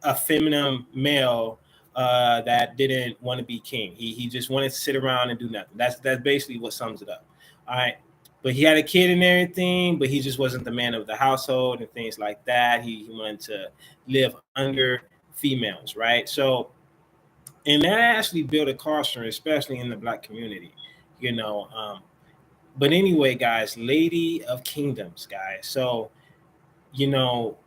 a feminine male that didn't want to be king. He just wanted to sit around and do nothing. That's basically what sums it up. All right. But he had a kid and everything, but he just wasn't the man of the household and things like that. He wanted to live under females, right? So, and that actually built a culture, especially in the Black community, you know. But anyway, guys, Lady of Kingdoms, guys. So, you know,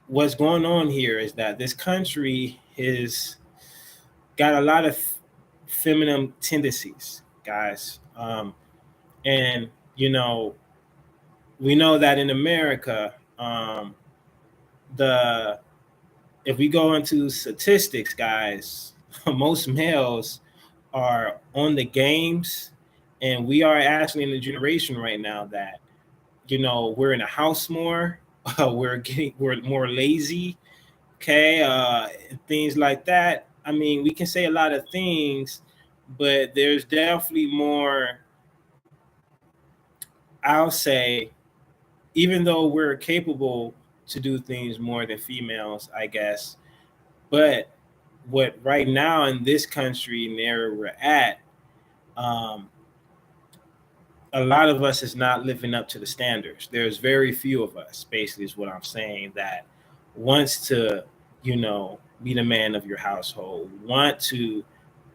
what's going on here is that this country is got a lot of feminine tendencies, guys. And you know, we know that in America, the if we go into statistics, guys, most males are on the games, and we are actually in a generation right now that, you know, we're in a house more, we're more lazy, okay, things like that. I mean, we can say a lot of things, but there's definitely more. I'll say, even though we're capable to do things more than females, I guess, but what right now in this country and area we're at, um, a lot of us is not living up to the standards. There's very few of us, basically, is what I'm saying, that wants to, you know, be the man of your household, want to,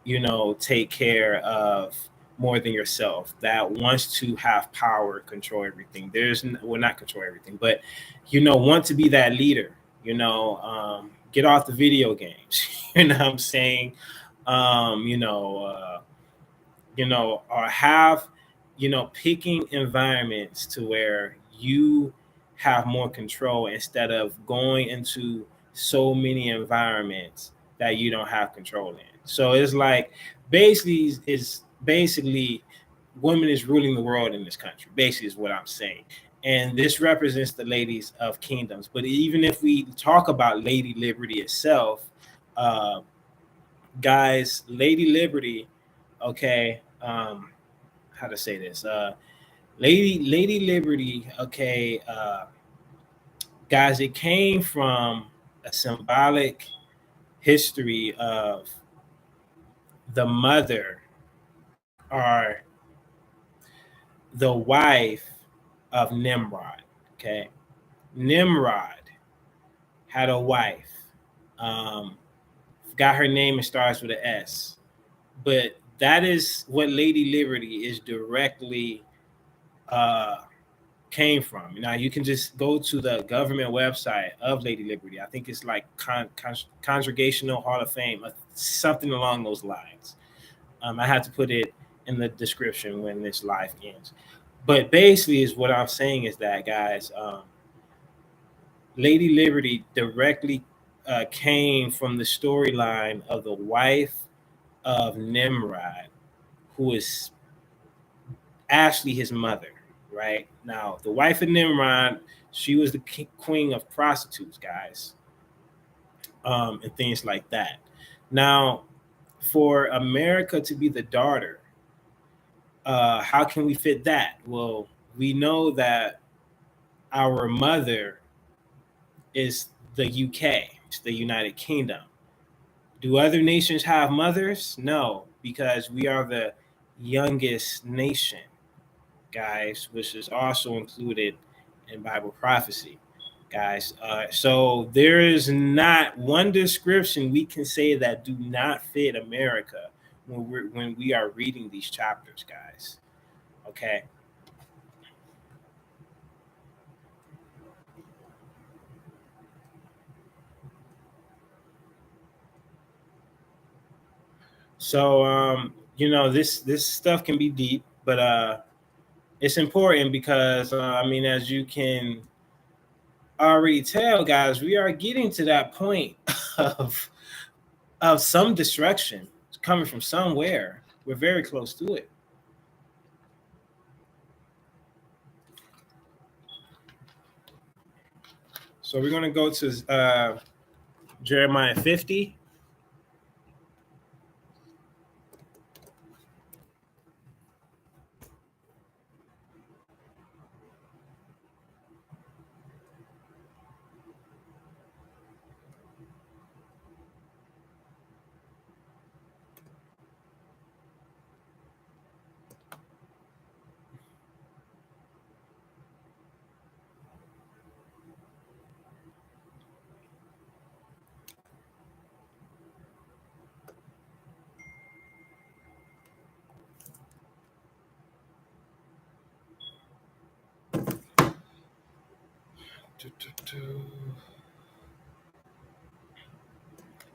you know, take care of more than yourself, that wants to have power, control everything. Well, not control everything, but, you know, want to be that leader, you know, get off the video games, you know what I'm saying? Um, you know, uh, or have, you know, picking environments to where you have more control instead of going into so many environments that you don't have control in. So it's like basically is basically women is ruling the world in this country. Basically is what I'm saying. And this represents the ladies of kingdoms. But even if we talk about Lady Liberty itself, uh, guys, Lady Liberty, okay, how to say this, Lady Liberty, okay, guys, it came from a symbolic history of the mother or the wife of Nimrod. Okay, Nimrod had a wife. Um, got her name and starts with an S, but that is what Lady Liberty is directly uh, came from. Now you can just go to the government website of Lady Liberty. I think it's like Congregational Hall of Fame, something along those lines. I had to put it in the description when this live ends. But basically, is what I'm saying is that, guys, Lady Liberty directly came from the storyline of the wife of Nimrod, who is Ashley, his mother. Right now, the wife of Nimrod, she was the queen of prostitutes, guys, and things like that. Now, for America to be the daughter, how can we fit that? Well, we know that our mother is the UK, it's the United Kingdom. Do other nations have mothers? No, because we are the youngest nation, guys, which is also included in Bible prophecy, guys. So there is not one description we can say that do not fit America when we are reading these chapters, guys. Okay. So you know, this stuff can be deep, but it's important because I mean, as you can already tell, guys, we are getting to that point of some destruction coming from somewhere. We're very close to it. So we're going to go to Jeremiah 50.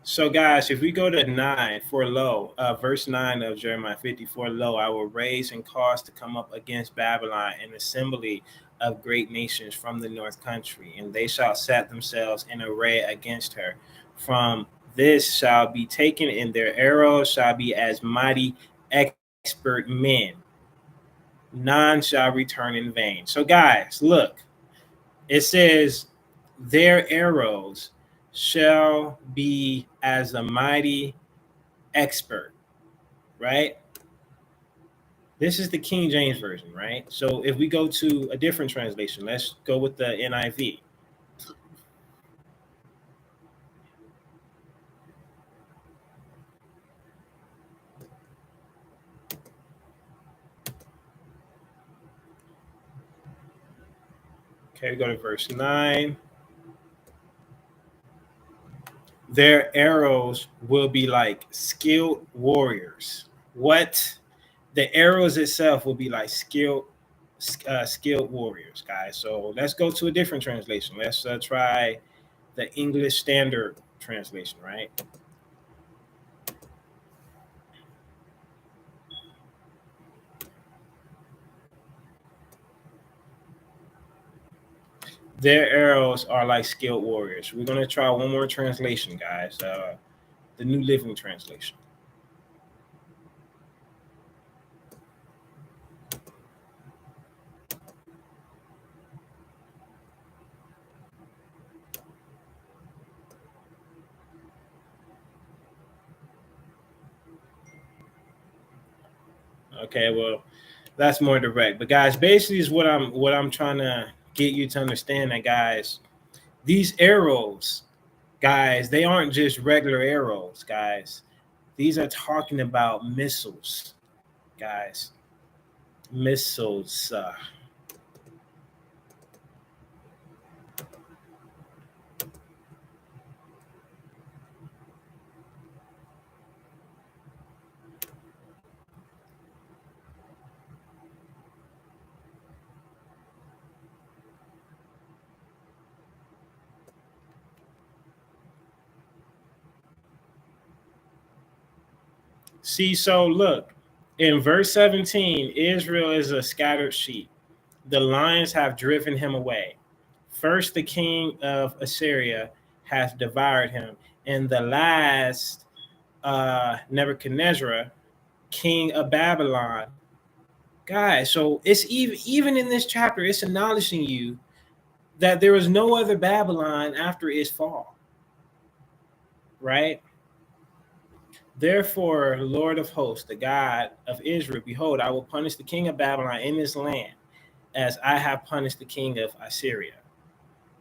So, guys, if we go to 9, for lo, verse 9 of Jeremiah 54, lo, I will raise and cause to come up against Babylon an assembly of great nations from the north country, and they shall set themselves in array against her. From this shall be taken, and their arrows shall be as mighty expert men. None shall return in vain. So, guys, look, it says, their arrows shall be as a mighty expert, right? This is the King James Version, right? So if we go to a different translation, let's go with the NIV. Okay, we go to verse 9. Their arrows will be like skilled warriors. What? The arrows itself will be like skilled warriors, guys. So let's go to a different translation. Let's try the English Standard Translation, right? Their arrows are like skilled warriors. We're going to try one more translation, guys. The New Living Translation. Okay, well, that's more direct. But guys, basically is what I'm trying to get you to understand, that guys, these arrows, guys, they aren't just regular arrows, guys. These are talking about missiles, guys. Missiles. See, so look, in verse 17, Israel is a scattered sheep. The lions have driven him away. First, the king of Assyria hath devoured him, and the last, Nebuchadnezzar, king of Babylon. Guys, so it's even in this chapter, it's acknowledging you that there is no other Babylon after its fall, right? Therefore, Lord of hosts, the God of Israel, behold, I will punish the king of Babylon in this land, as I have punished the king of Assyria,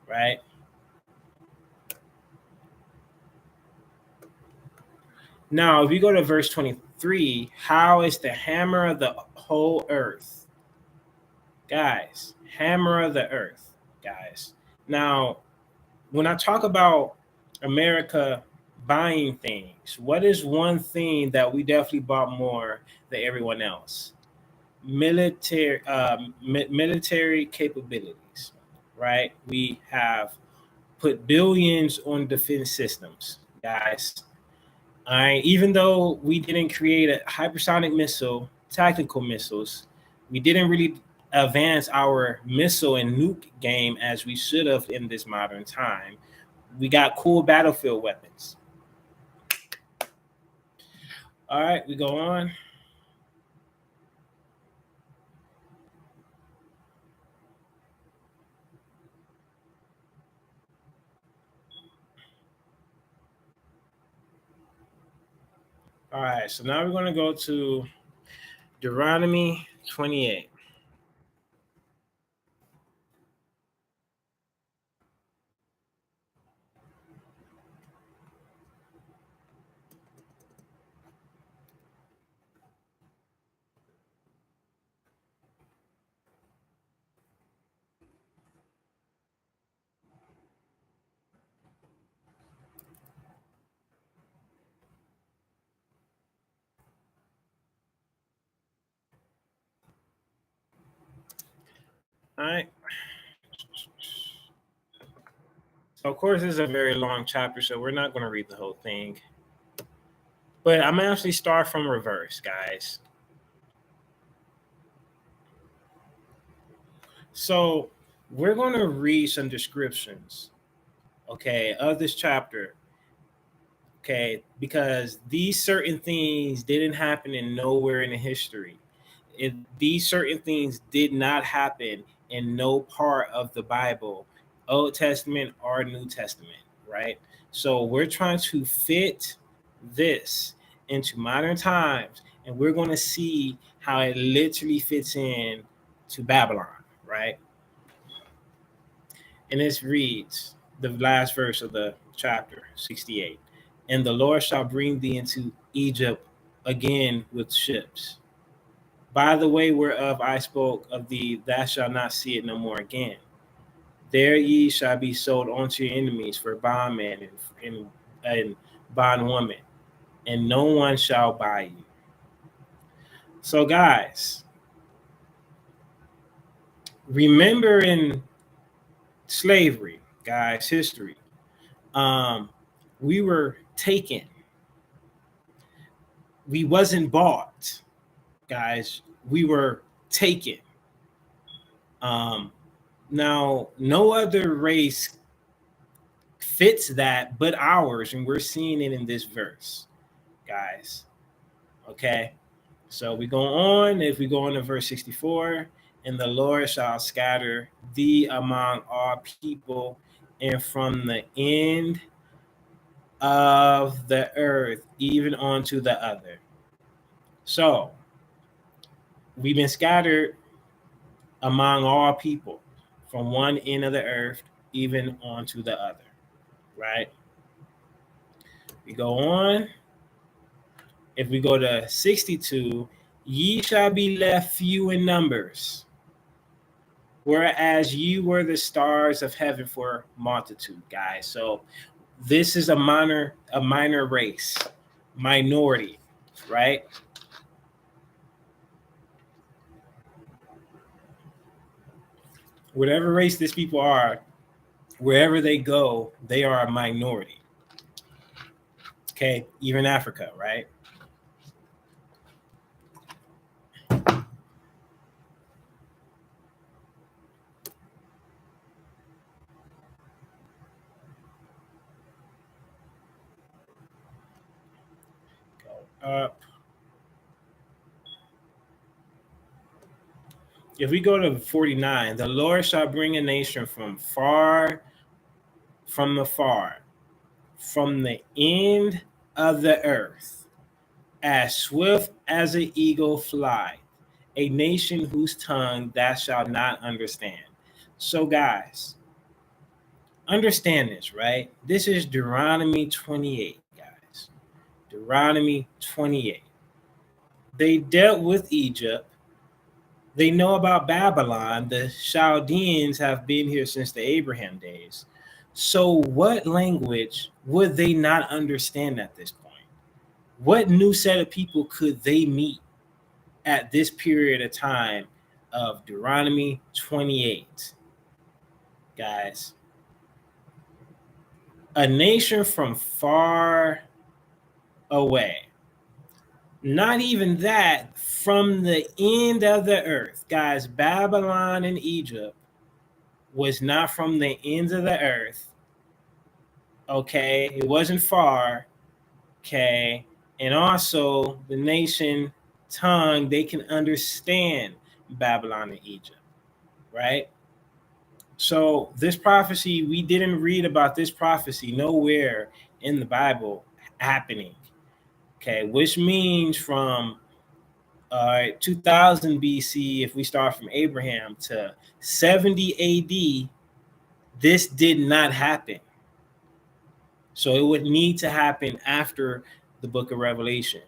right? Now, if you go to verse 23, how is the hammer of the whole earth? Guys, hammer of the earth, guys. Now, when I talk about America buying things, what is one thing that we definitely bought more than everyone else? Military capabilities, right? We have put billions on defense systems, guys. Even though we didn't create a hypersonic missile, tactical missiles, we didn't really advance our missile and nuke game as we should have in this modern time. We got cool battlefield weapons. All right, we go on. All right, so now we're going to go to Deuteronomy 28. All right. Of course, this is a very long chapter, so we're not going to read the whole thing. But I'm going to actually start from reverse, guys. So we're going to read some descriptions, okay, of this chapter, okay, because these certain things didn't happen in nowhere in the history. These certain things did not happen in no part of the Bible, Old Testament or New Testament, right? So we're trying to fit this into modern times, and we're going to see how it literally fits in to Babylon, right? And this reads the last verse of the chapter 68. And the Lord shall bring thee into Egypt again with ships. By the way whereof I spoke of thee, thou shalt not see it no more again. There ye shall be sold unto your enemies for bondmen and bondwomen, and no one shall buy you. So, guys, remember in slavery, guys, history, we were taken. We wasn't bought, guys. We were taken. Now, no other race fits that but ours, and we're seeing it in this verse, guys. Okay, so we go on. If we go on to verse 64, and the Lord shall scatter thee among all people, and from the end of the earth even unto the other. So we've been scattered among all people from one end of the earth even onto the other, right? We go on. If we go to 62, ye shall be left few in numbers, whereas you were the stars of heaven for multitude, guys. So this is a minor race, minority, right? Whatever race these people are, wherever they go, they are a minority. Okay, even Africa, right? Go up. If we go to 49, the Lord shall bring a nation from the far, from the end of the earth, as swift as an eagle fly, a nation whose tongue thou shalt not understand. So, guys, understand this, right? This is Deuteronomy 28, guys. Deuteronomy 28. They dealt with Egypt. They know about Babylon. The Chaldeans have been here since the Abraham days. So, what language would they not understand at this point? What new set of people could they meet at this period of time of Deuteronomy 28? Guys, a nation from far away. Not even that, from the end of the earth. Guys, Babylon and Egypt was not from the ends of the earth. Okay, it wasn't far. Okay, and also the nation tongue, they can understand Babylon and Egypt, right? So this prophecy, we didn't read about this prophecy nowhere in the Bible happening. Okay, which means from 2000 BC, if we start from Abraham, to 70 AD, this did not happen. So it would need to happen after the book of Revelation,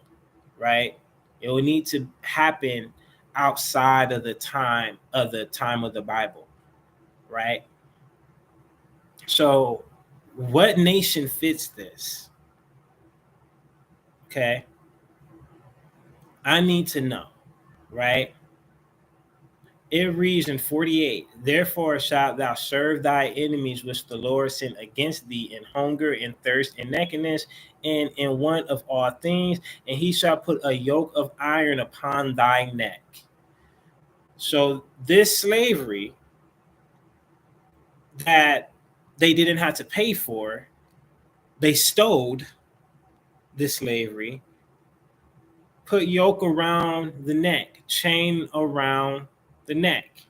right? It would need to happen outside of the time of the Bible, right? So what nation fits this? Okay. I need to know, right? It reads in 48, therefore shalt thou serve thy enemies which the Lord sent against thee in hunger and thirst and nakedness and in want of all things, and he shall put a yoke of iron upon thy neck. So this slavery that they didn't have to pay for, they stole this slavery, put yoke around the neck, chain around the neck.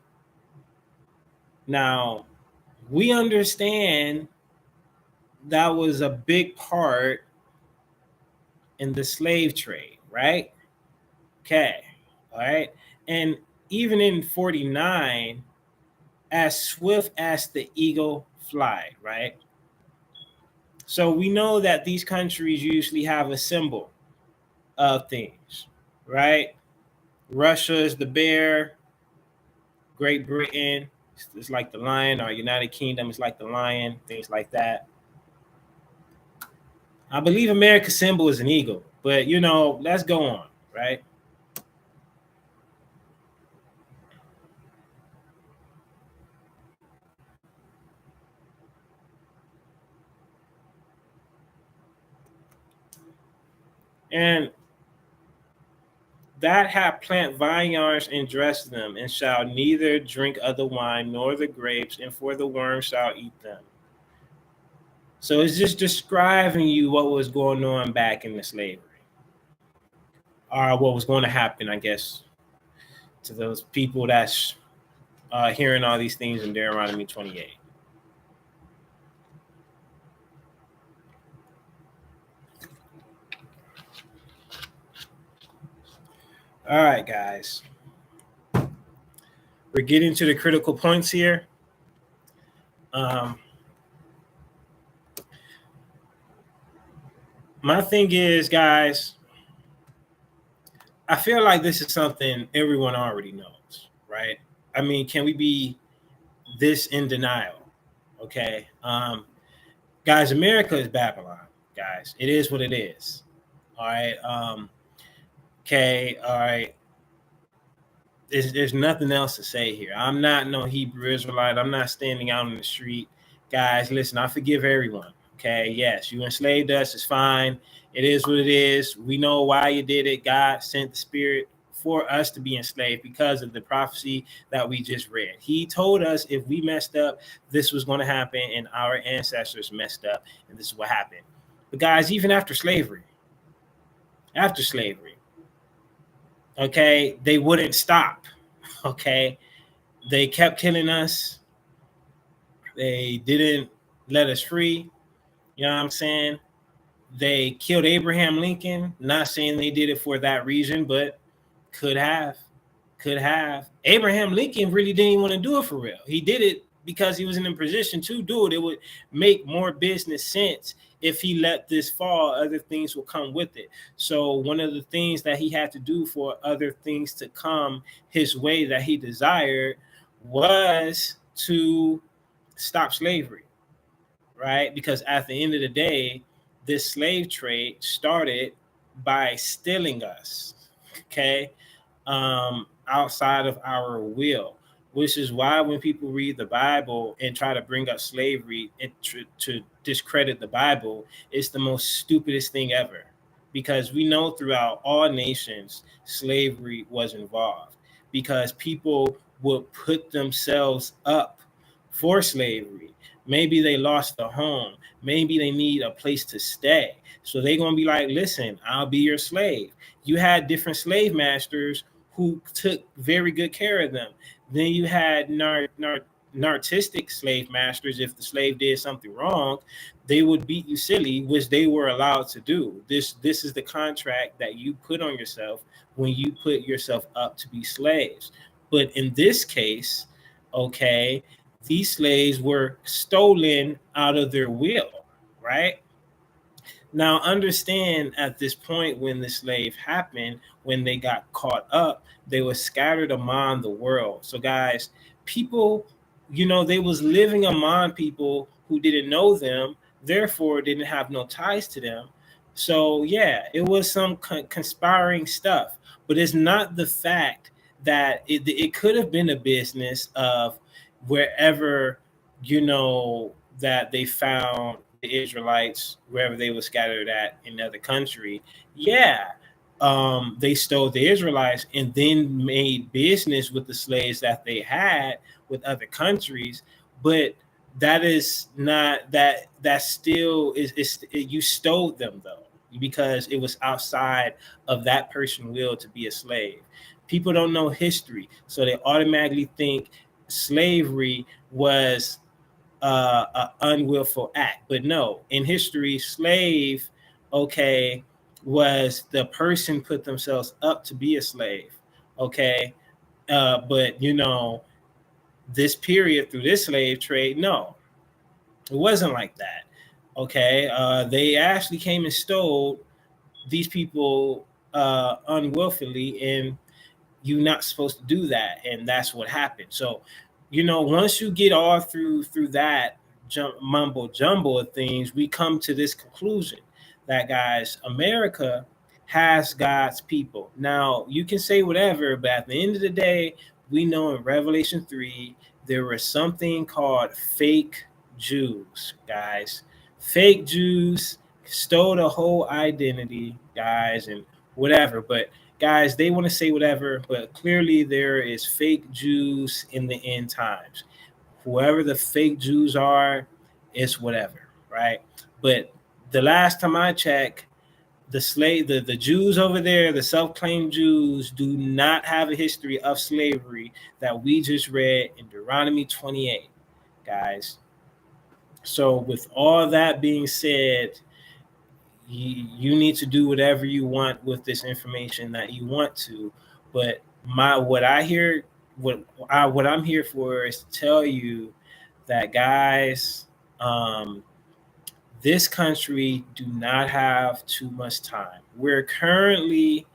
Now, we understand that was a big part in the slave trade, right? Okay, all right. And even in 49, as swift as the eagle fly, right? So we know that these countries usually have a symbol of things, right? Russia is the bear, Great Britain is like the lion, or United Kingdom is like the lion, things like that. I believe America's symbol is an eagle, but let's go on, right? And that have plant vineyards and dress them, and shall neither drink of the wine nor the grapes, and for the worms shall eat them. So it's just describing you what was going on back in the slavery, or what was going to happen, I guess, to those people that's hearing all these things in Deuteronomy 28. All right, guys. We're getting to the critical points here. My thing is, guys, I feel like this is something everyone already knows, right? I mean, can we be this in denial? Okay. Guys, America is Babylon, guys. It is what it is. All right. Okay. All right. There's nothing else to say here. I'm not no Hebrew Israelite. I'm not standing out in the street. Guys, listen, I forgive everyone. Okay. Yes, you enslaved us. It's fine. It is what it is. We know why you did it. God sent the Spirit for us to be enslaved because of the prophecy that we just read. He told us if we messed up, this was going to happen, and our ancestors messed up, and this is what happened. But guys, even after slavery, okay, they wouldn't stop. Okay, they kept killing us. They didn't let us free. You know what I'm saying? They killed Abraham Lincoln. Not saying they did it for that reason, but could have. Abraham Lincoln really didn't want to do it for real. He did it because he was in a position to do it. It would make more business sense if he let this fall. Other things will come with it. So one of the things that he had to do for other things to come his way that he desired was to stop slavery, right? Because at the end of the day, this slave trade started by stealing us, okay, outside of our will, which is why when people read the Bible and try to bring up slavery and to discredit the Bible, it's the most stupidest thing ever. Because we know throughout all nations, slavery was involved because people would put themselves up for slavery. Maybe they lost a home. Maybe they need a place to stay. So they're going to be like, listen, I'll be your slave. You had different slave masters who took very good care of them. Then you had narcissistic slave masters. If the slave did something wrong, they would beat you silly, which they were allowed to do. This is the contract that you put on yourself when you put yourself up to be slaves. But in this case, okay, these slaves were stolen out of their will, right? Now, understand at this point when the slave happened, when they got caught up, they were scattered among the world. So, guys, people, they was living among people who didn't know them, therefore didn't have no ties to them. So, yeah, it was some conspiring stuff, but it's not the fact that it could have been a business of wherever, that they found the Israelites, wherever they were scattered at in another country. Yeah, they stole the Israelites and then made business with the slaves that they had with other countries. But that is not that still you stole them though, because it was outside of that person's will to be a slave. People don't know history, so they automatically think slavery was an unwillful act. But no, in history, slave, okay, was the person put themselves up to be a slave, okay. But this period through this slave trade, no, it wasn't like that. Okay, they actually came and stole these people unwillfully, and you're not supposed to do that, and that's what happened. So, once you get all through that mumbo jumbo of things, we come to this conclusion that, guys, America has God's people. Now, you can say whatever, but at the end of the day, we know in Revelation 3 there was something called fake Jews, guys. Fake Jews stole the whole identity, guys, and whatever. But guys, they want to say whatever, but clearly there is fake Jews in the end times. Whoever the fake Jews are, it's whatever, right? But the last time I checked, the Jews over there, the self-claimed Jews, do not have a history of slavery that we just read in Deuteronomy 28, guys. So with all that being said, you need to do whatever you want with this information that you want to. But what I'm here for is to tell you that, guys, this country do not have too much time. We're currently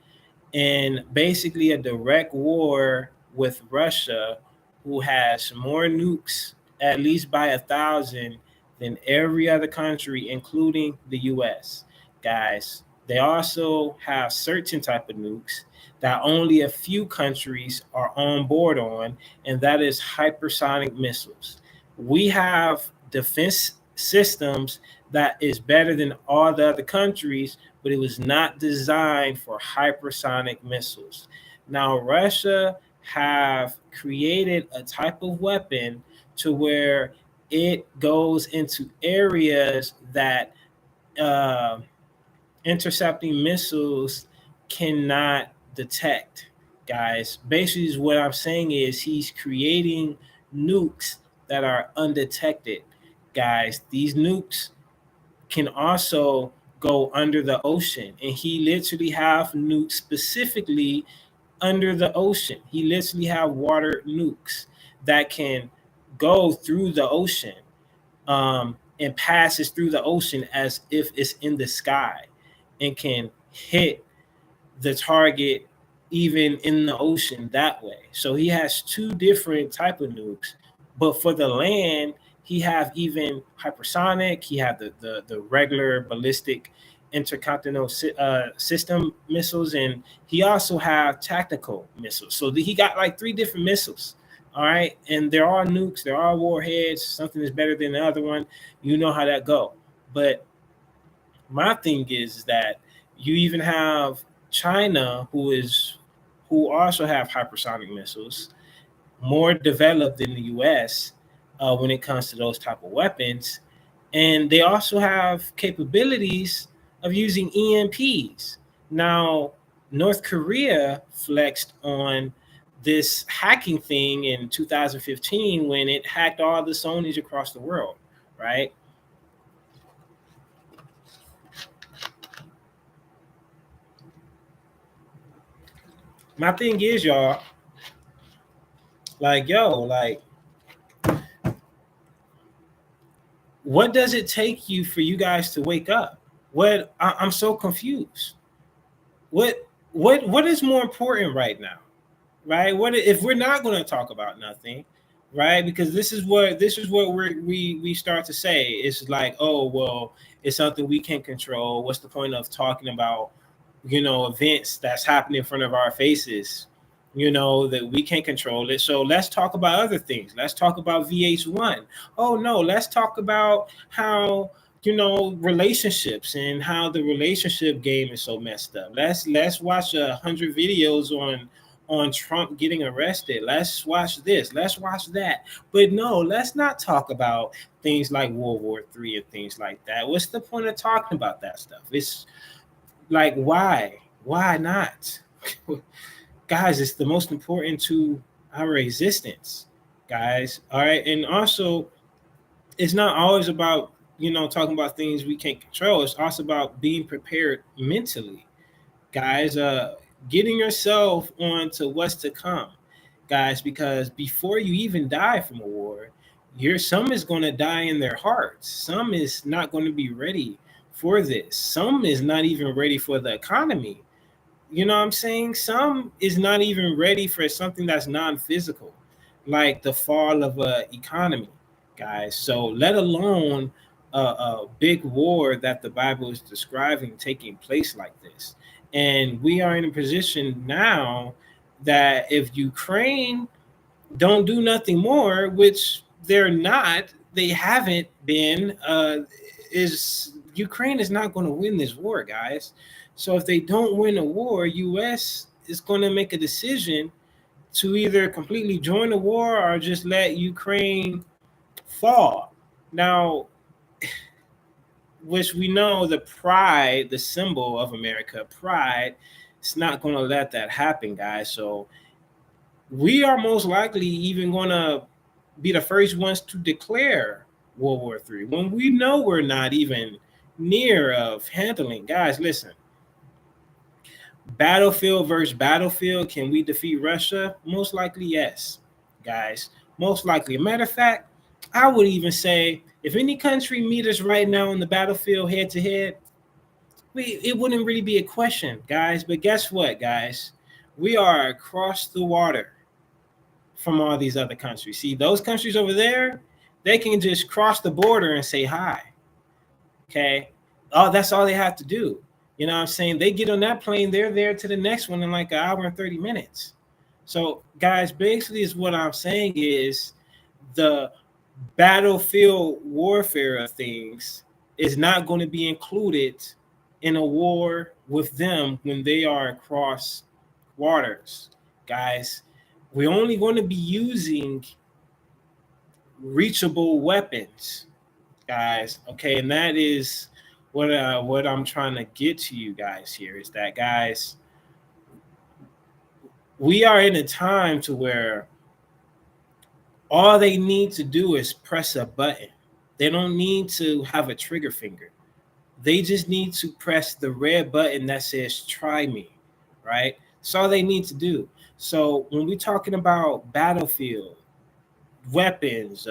in basically a direct war with Russia, who has more nukes, at least by 1,000, than every other country, including the US. Guys, they also have certain type of nukes that only a few countries are on board on, and that is hypersonic missiles. We have defense systems that is better than all the other countries, but it was not designed for hypersonic missiles. Now, Russia have created a type of weapon to where it goes into areas that intercepting missiles cannot detect, guys. Basically, what I'm saying is he's creating nukes that are undetected, guys. These nukes can also go under the ocean, and he literally have nukes specifically under the ocean. He literally have water nukes that can go through the ocean, and passes through the ocean as if it's in the sky, and can hit the target even in the ocean that way. So he has two different type of nukes. But for the land, he have even hypersonic. He have the regular ballistic intercontinental system missiles, and he also have tactical missiles. So he got like three different missiles. All right, and there are nukes, there are warheads. Something is better than the other one. You know how that go. But my thing is that you even have China, who also have hypersonic missiles, more developed than the U.S. When it comes to those type of weapons, and they also have capabilities of using EMPs. Now, North Korea flexed on this hacking thing in 2015 when it hacked all the Sonys across the world, right? My thing is, y'all, like, what does it take you for you guys to wake up? I'm so confused. What is more important right now? Right? What if we're not going to talk about nothing, right? Because this is what we start to say. It's like, oh well, it's something we can't control. What's the point of talking about events that's happening in front of our faces? that we can't control it. So let's talk about other things. Let's talk about VH1. Oh no, let's talk about how relationships and how the relationship game is so messed up. Let's watch 100 videos on Trump getting arrested. Let's watch this. Let's watch that. But no, let's not talk about things like World War III and things like that. What's the point of talking about that stuff? It's like, why? Why not? Guys, it's the most important to our existence, guys. All right. And also, it's not always about, talking about things we can't control. It's also about being prepared mentally, guys. Getting yourself onto what's to come, guys, because before you even die from a war, some is going to die in their hearts. Some is not going to be ready for this. Some is not even ready for the economy. You know what I'm saying? Some is not even ready for something that's non-physical, like the fall of a economy, guys. So let alone a big war that the Bible is describing taking place like this. And we are in a position now that if Ukraine don't do nothing more, which they're not, they haven't been, is Ukraine is not going to win this war, guys. So if they don't win a war, US is going to make a decision to either completely join the war or just let Ukraine fall. Now, which we know the pride, the symbol of America, pride, it's not going to let that happen, guys. So we are most likely even going to be the first ones to declare World War III when we know we're not even near of handling. Guys, listen, battlefield versus battlefield, can we defeat Russia? Most likely, yes, guys. Most likely. A matter of fact, I would even say if any country meet us right now on the battlefield head to head, it wouldn't really be a question, guys. But guess what, guys? We are across the water from all these other countries. See, those countries over there, they can just cross the border and say hi. Okay. Oh, that's all they have to do. You know what I'm saying? They get on that plane, they're there to the next one in like an hour and 30 minutes. So, guys, basically, is what I'm saying is the battlefield warfare of things is not going to be included in a war with them when they are across waters, guys. We're only going to be using reachable weapons, guys. Okay, and that is what I'm trying to get to you guys here is that, guys, we are in a time to where all they need to do is press a button. They don't need to have a trigger finger. They just need to press the red button that says try me, right? That's all they need to do. So when we're talking about battlefield, weapons,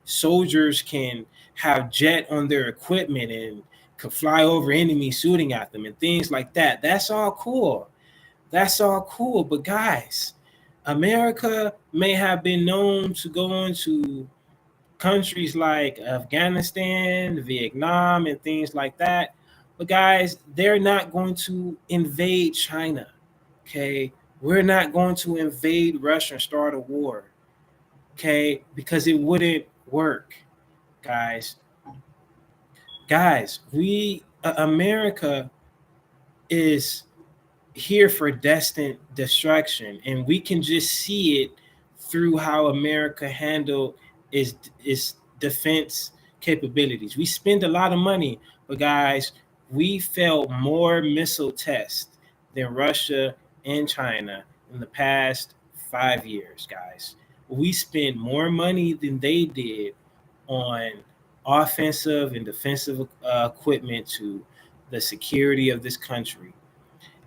soldiers can have jet on their equipment and could fly over enemies shooting at them and things like that. That's all cool. That's all cool. But guys, America may have been known to go into countries like Afghanistan, Vietnam, and things like that. But guys, they're not going to invade China. Okay. We're not going to invade Russia and start a war. Okay. Because it wouldn't work, guys. Guys, America is here for destined destruction, and we can just see it through how America handled its defense capabilities. We spend a lot of money, but guys, we failed more missile tests than Russia and China in the past 5 years, guys. We spend more money than they did on offensive and defensive equipment to the security of this country,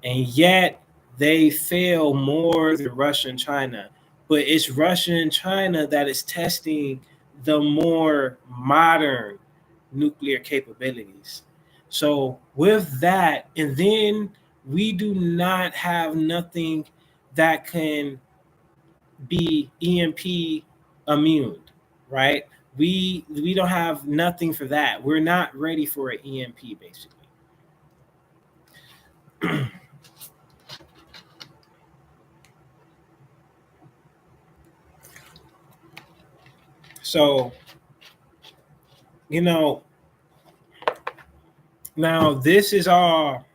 and yet they fail more than Russia and China. But it's Russia and China that is testing the more modern nuclear capabilities. So with that, and then we do not have nothing that can be EMP immune, right? We don't have nothing for that. We're not ready for an EMP, basically. So, you know, now this is all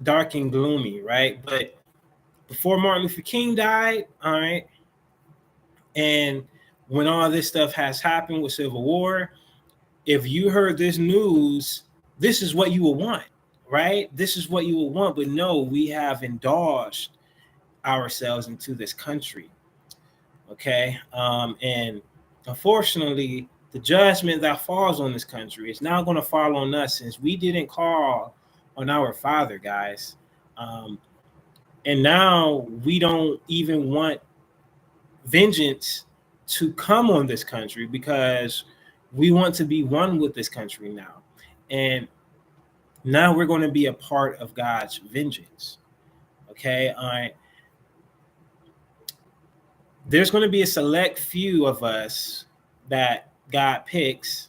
dark and gloomy, right? But before Martin Luther King died, all right, and when all this stuff has happened with Civil War, if you heard this news, this is what you would want, right? This is what you would want. But no, we have indulged ourselves into this country, okay? And unfortunately, the judgment that falls on this country is now going to fall on us since we didn't call on our Father, guys. Um, and now we don't even want vengeance to come on this country because we want to be one with this country now. And now we're going to be a part of God's vengeance. Okay. All right. There's going to be a select few of us that God picks,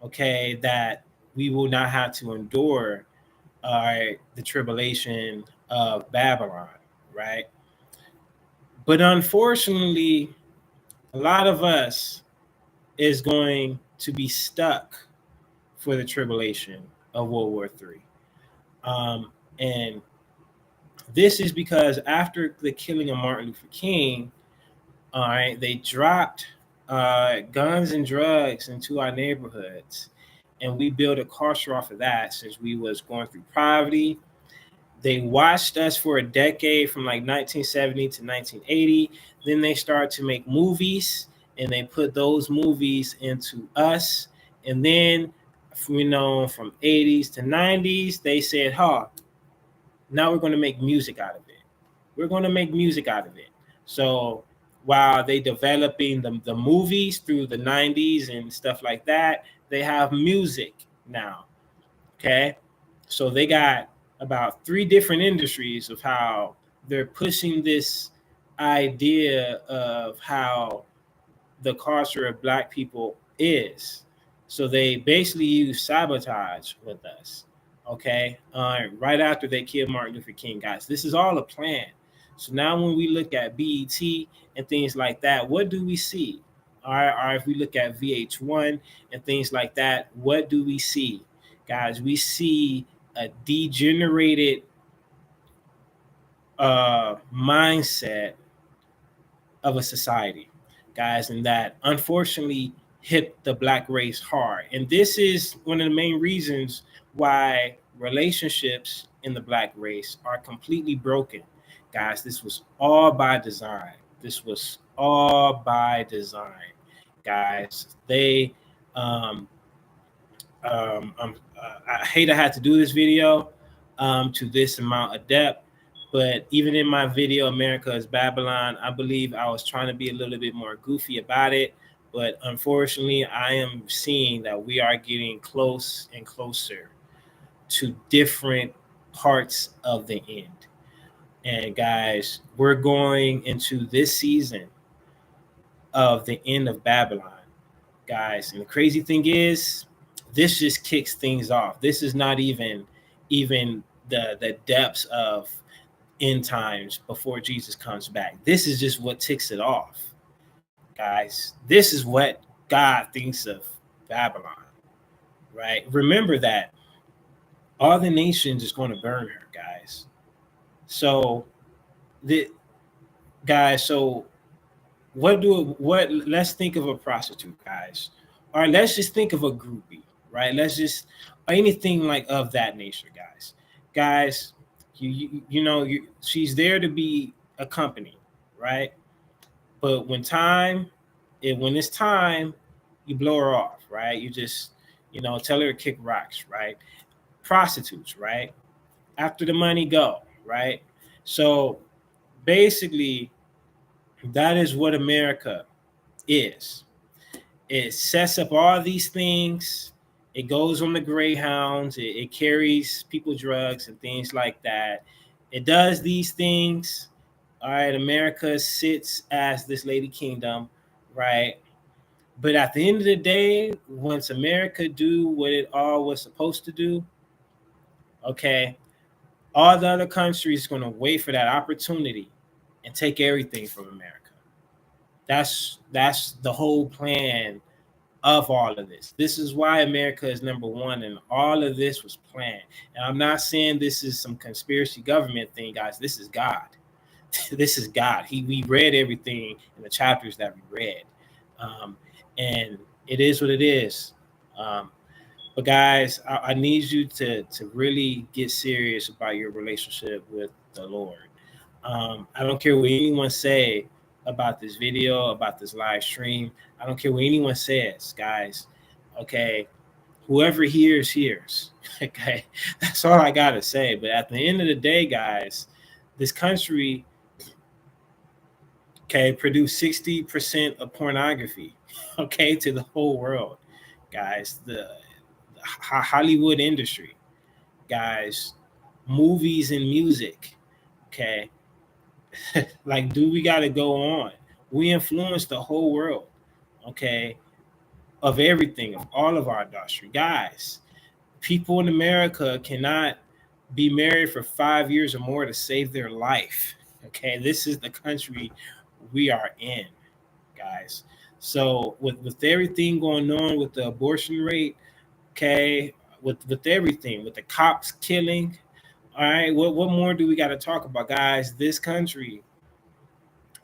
okay, that we will not have to endure the tribulation of Babylon, right? But unfortunately, a lot of us is going to be stuck for the tribulation of World War III. And this is because after the killing of Martin Luther King, all right, they dropped guns and drugs into our neighborhoods, and we built a culture off of that since we was going through poverty. They watched us for a decade from like 1970 to 1980. Then they started to make movies, and they put those movies into us. And then, you know, from 80s to 90s, they said, huh, now we're going to make music out of it. We're going to make music out of it. So while they developing the movies through the 90s and stuff like that, they have music now. Okay. So they got about 3 different industries of how they're pushing this idea of how the culture of Black people is. So they basically use sabotage with us. Okay. Right after they killed Martin Luther King, guys, this is all a plan. So now when we look at BET and things like that, what do we see? All right, or if we look at VH1 and things like that, what do we see? Guys, we see a degenerated mindset of a society, guys, and that unfortunately hit the Black race hard. And this is one of the main reasons why relationships in the Black race are completely broken. Guys, this was all by design. This was all by design, guys. They, I hate I had to do this video to this amount of depth, but even in my video, America is Babylon, I believe I was trying to be a little bit more goofy about it. But unfortunately, I am seeing that we are getting close and closer to different parts of the end. And guys, we're going into this season of the end of Babylon, guys. And the crazy thing is, this just kicks things off. This is not even the depths of end times before Jesus comes back. This is just what ticks it off, guys. This is what God thinks of Babylon, right? Remember that all the nations is going to burn her, guys. So the guys, so let's think of a prostitute, guys. Or let's just think of a groupie, right? Let's just anything like of that nature, guys. Guys, she's there to be a company, right? But when it's time, you blow her off, right? You just, tell her to kick rocks, right? Prostitutes, right? After the money, go, right? So basically, that is what America is. It sets up all these things. It goes on the Greyhounds. It carries people drugs and things like that. It does these things. All right, America sits as this lady kingdom, right? But at the end of the day, once America do what it all was supposed to do, okay, all the other countries going to wait for that opportunity and take everything from America. That's the whole plan of all of this. This is why America is number one, and all of this was planned. And I'm not saying this is some conspiracy government thing, guys. This is God. This is God. We read everything in the chapters that we read, and it is what it is. Um, but guys, I need you to really get serious about your relationship with the Lord. I don't care what anyone say about this video, about this live stream. I don't care what anyone says, guys. Okay, whoever hears. Okay, that's all I gotta say. But at the end of the day, guys, this country, okay, produced 60% of pornography, okay, to the whole world, guys. The Hollywood industry, guys, movies and music, okay. Like, do we got to go on? We influence the whole world, okay, of everything, of all of our industry. Guys, people in America cannot be married for 5 years or more to save their life, okay? This is the country we are in, guys. So with everything going on with the abortion rate, okay, with everything, with the cops killing, all right, what more do we got to talk about, guys? This country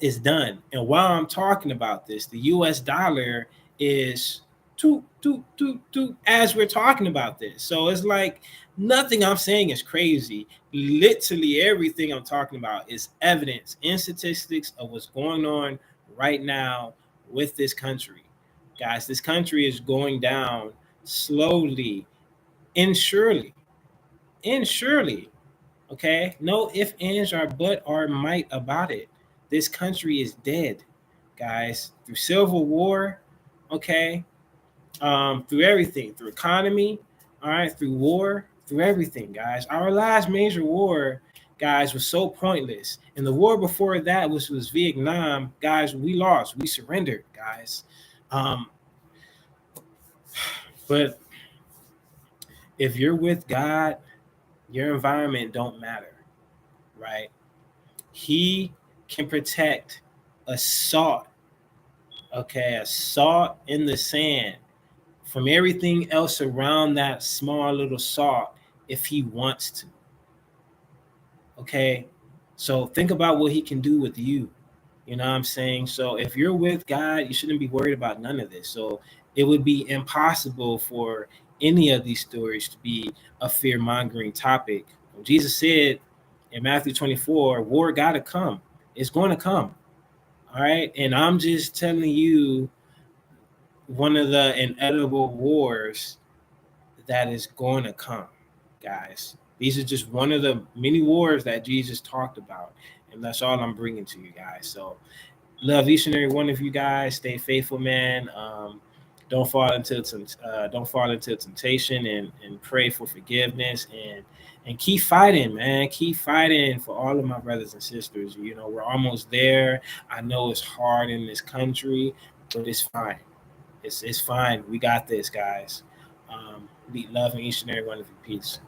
is done. And while I'm talking about this, the US dollar is as we're talking about this. So it's like nothing I'm saying is crazy. Literally everything I'm talking about is evidence and statistics of what's going on right now with this country. Guys, this country is going down slowly and surely. And surely. Okay? No ifs, ands, or but or might about it. This country is dead, guys. Through civil war, okay, through everything, through economy, all right, through war, through everything, guys. Our last major war, guys, was so pointless. And the war before that, which was Vietnam, guys, we lost. We surrendered, guys. But if you're with God, your environment don't matter, right? He can protect a salt, okay, a salt in the sand from everything else around that small little salt if he wants to. Okay, so think about what he can do with you. You know what I'm saying? So if you're with God, you shouldn't be worried about none of this. So it would be impossible for any of these stories to be a fear mongering topic. Jesus said in Matthew 24, war got to come. It's going to come. All right. And I'm just telling you one of the inevitable wars that is going to come, guys. These are just one of the many wars that Jesus talked about. And that's all I'm bringing to you guys. So love each and every one of you guys. Stay faithful, man. Don't fall into temptation, and pray for forgiveness, and keep fighting, man. Keep fighting for all of my brothers and sisters. You know, we're almost there. I know it's hard in this country, but it's fine. It's fine. We got this, guys. Be loving each and every one of you. Peace.